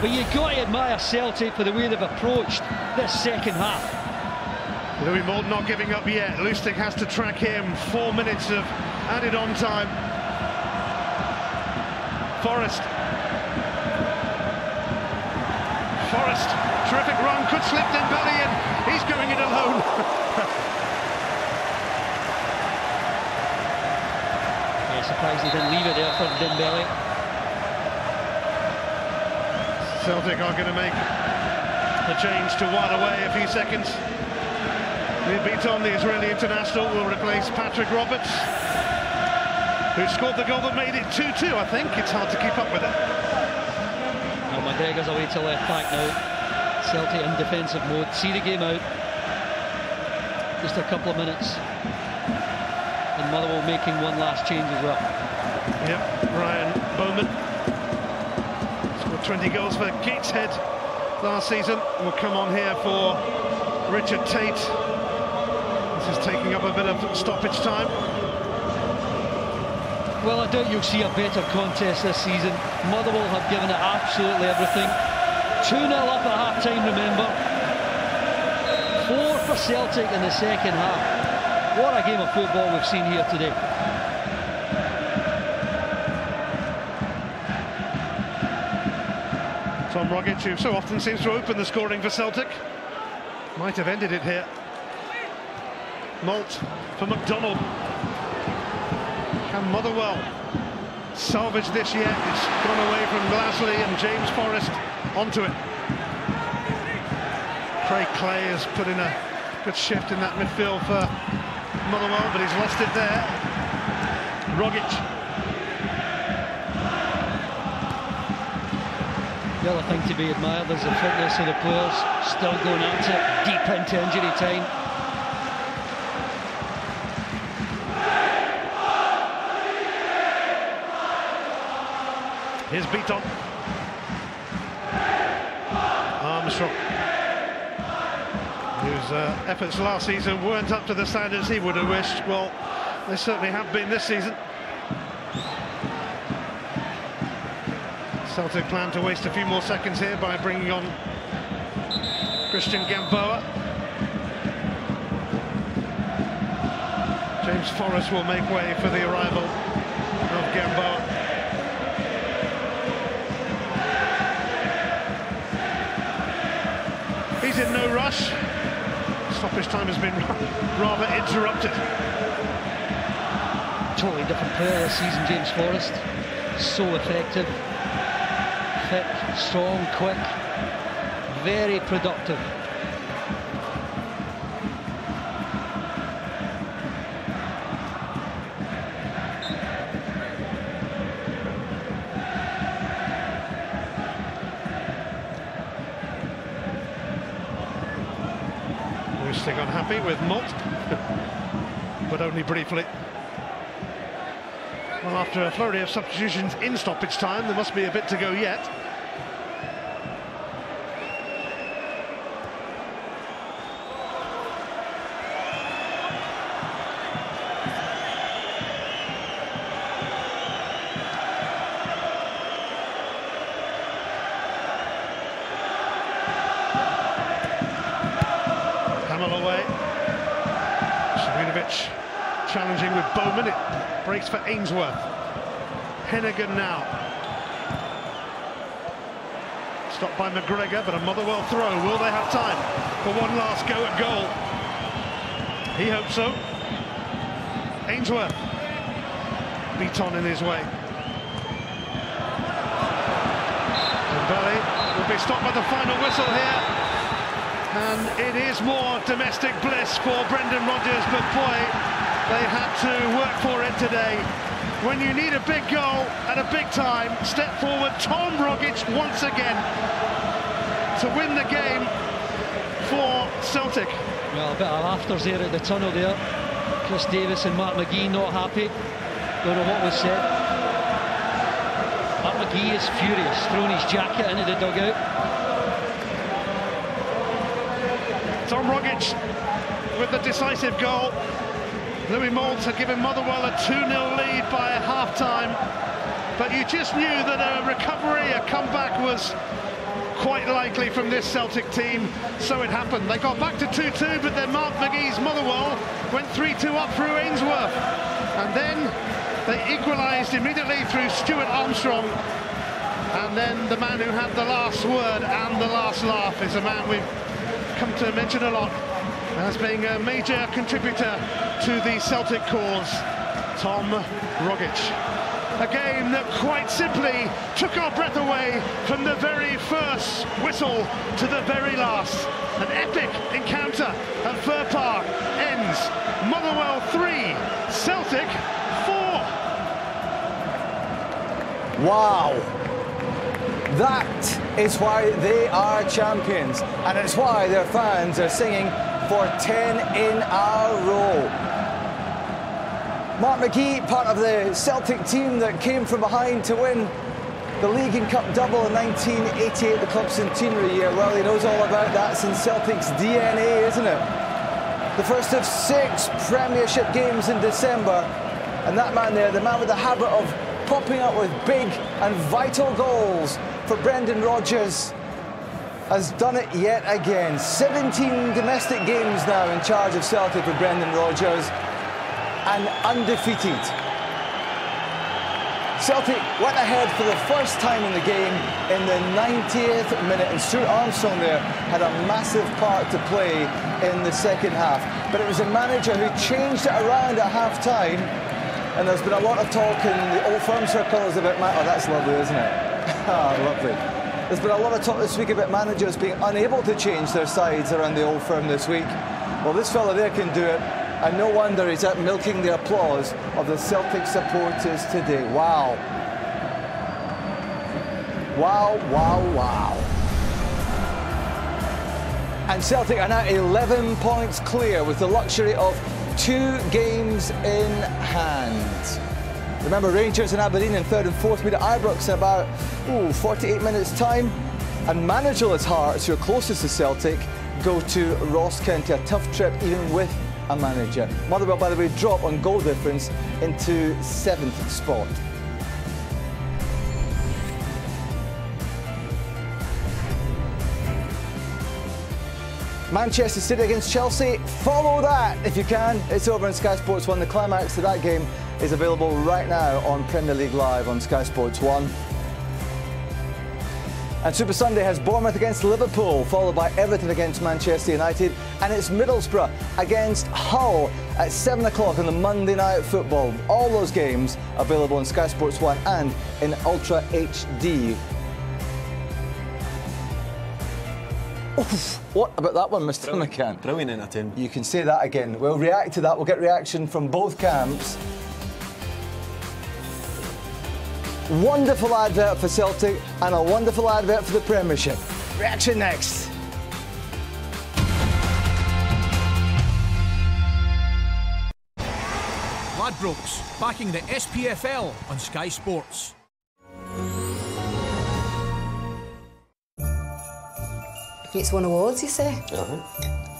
but you've got to admire Celtic for the way they've approached this second half. Louis Moult not giving up yet. Lustig has to track him. 4 minutes of added on time. Forrest, terrific run, could slip Dembele in. He's going it alone. Yeah, surprised he didn't leave it there for Dembele. Celtic are going to make a change to while away a few seconds. Beaton, the Israeli international, will replace Patrick Roberts, who scored the goal that made it 2-2, I think. It's hard to keep up with it. Well, McGregor's away to left back now. Celtic in defensive mode. See the game out. Just a couple of minutes. And Motherwell making one last change as well. Yep, Ryan Bowman scored 20 goals for Gateshead last season. Will come on here for Richard Tate. This is taking up a bit of stoppage time. Well, I doubt you'll see a better contest this season. Motherwell have given it absolutely everything. 2-0 up at half-time, remember. 4 for Celtic in the second half. What a game of football we've seen here today. Tom Rogic, who so often seems to open the scoring for Celtic, might have ended it here. Moult for McDonald. Can Motherwell salvage this yet? It's gone away from Glasley and James Forrest onto it. Craig Clay has put in a good shift in that midfield for Motherwell, but he's lost it there. Rogic. The other thing to be admired is the fitness of the players, still going at it, deep into injury time. Here's Beaton. Armstrong, whose efforts last season weren't up to the standards he would have wished. Well, they certainly have been this season. Celtic plan to waste a few more seconds here by bringing on Christian Gamboa. James Forrest will make way for the arrival of Gamboa. He's in no rush. Stoppage time has been rather interrupted. Totally different player this season, James Forrest. So effective. Fit, strong, quick. Very productive. Lustig unhappy with Moult, but only briefly. Well, after a flurry of substitutions in stoppage time, there must be a bit to go yet. Away. Savinovic challenging with Bowman. It breaks for Ainsworth. Hennigan now. Stopped by McGregor, but a Motherwell throw. Will they have time for one last go at goal? He hopes so. Ainsworth. Beaton in his way. Dembele will be stopped by the final whistle here. And it is more domestic bliss for Brendan Rodgers, but boy, they had to work for it today. When you need a big goal at a big time, step forward Tom Rogic once again to win the game for Celtic. Well, a bit of laughters there at the tunnel there. Chris Davis and Mark McGee not happy. Don't know what was said. Mark McGee is furious, throwing his jacket into the dugout. Tom Rogic with the decisive goal. Louis Moult had given Motherwell a 2-0 lead by half-time. But you just knew that a recovery, a comeback was quite likely from this Celtic team, so it happened. They got back to 2-2, but then Mark McGee's Motherwell went 3-2 up through Ainsworth. And then they equalised immediately through Stuart Armstrong. And then the man who had the last word and the last laugh is a man we've come to mention a lot as being a major contributor to the Celtic cause, Tom Rogic. A game that quite simply took our breath away from the very first whistle to the very last. An epic encounter at Fir Park ends Motherwell 3, Celtic 4. Wow. That is why they are champions, and it's why their fans are singing for 10 in a row. Mark McGee, part of the Celtic team that came from behind to win the League and Cup double in 1988, the club's centenary year. Well, he knows all about that. It's in Celtic's DNA, isn't it? The first of 6 Premiership games in December, and that man there, the man with the habit of popping up with big and vital goals for Brendan Rodgers, has done it yet again. 17 domestic games now in charge of Celtic for Brendan Rodgers, and undefeated. Celtic went ahead for the first time in the game in the 90th minute, and Stuart Armstrong there had a massive part to play in the second half. But it was a manager who changed it around at half-time, and there's been a lot of talk in the Old Firm circles about... Oh, that's lovely, isn't it? Lovely. There's been a lot of talk this week about managers being unable to change their sides around the Old Firm this week. Well, this fella there can do it, and no wonder he's out milking the applause of the Celtic supporters today. Wow. Wow, wow, wow. And Celtic are now 11 points clear with the luxury of 2 games in hand. Remember, Rangers and Aberdeen in 3rd and 4th meet at Ladbrokes in about 48 minutes' time. And managerless Hearts, who are closest to Celtic, go to Ross County. A tough trip, even with a manager. Motherwell, by the way, drop on goal difference into 7th spot. Manchester City against Chelsea. Follow that if you can. It's over on Sky Sports 1. The climax to that game is available right now on Premier League Live on Sky Sports 1. And Super Sunday has Bournemouth against Liverpool, followed by Everton against Manchester United, and it's Middlesbrough against Hull at 7 o'clock on the Monday Night Football. All those games available on Sky Sports 1 and in Ultra HD. Oof, what about that one, Mr. McCann? Brilliant entertainment. You can say that again. We'll react to that. We'll get reaction from both camps. Wonderful advert for Celtic and a wonderful advert for the Premiership. Reaction next. Ladbrokes, backing the SPFL on Sky Sports. It's won awards, you say?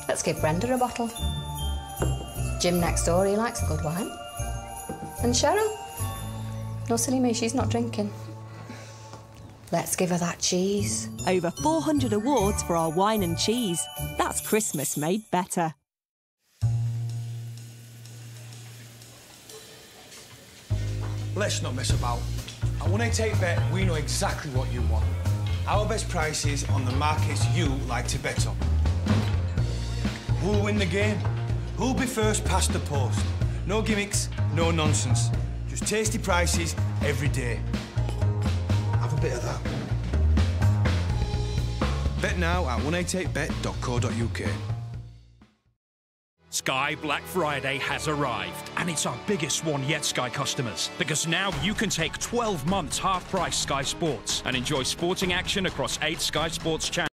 Let's give Brenda a bottle. Jim next door, he likes a good wine. And Cheryl? No, silly me, she's not drinking. Let's give her that cheese. Over 400 awards for our wine and cheese. That's Christmas made better. Let's not mess about. At 188 Bet, we know exactly what you want. Our best prices on the markets you like to bet on. Who'll win the game? Who'll be first past the post? No gimmicks, no nonsense. Just tasty prices every day. Have a bit of that. Bet now at 188bet.co.uk. Sky Black Friday has arrived, and it's our biggest one yet, Sky customers, because now you can take 12 months half-price Sky Sports and enjoy sporting action across 8 Sky Sports channels.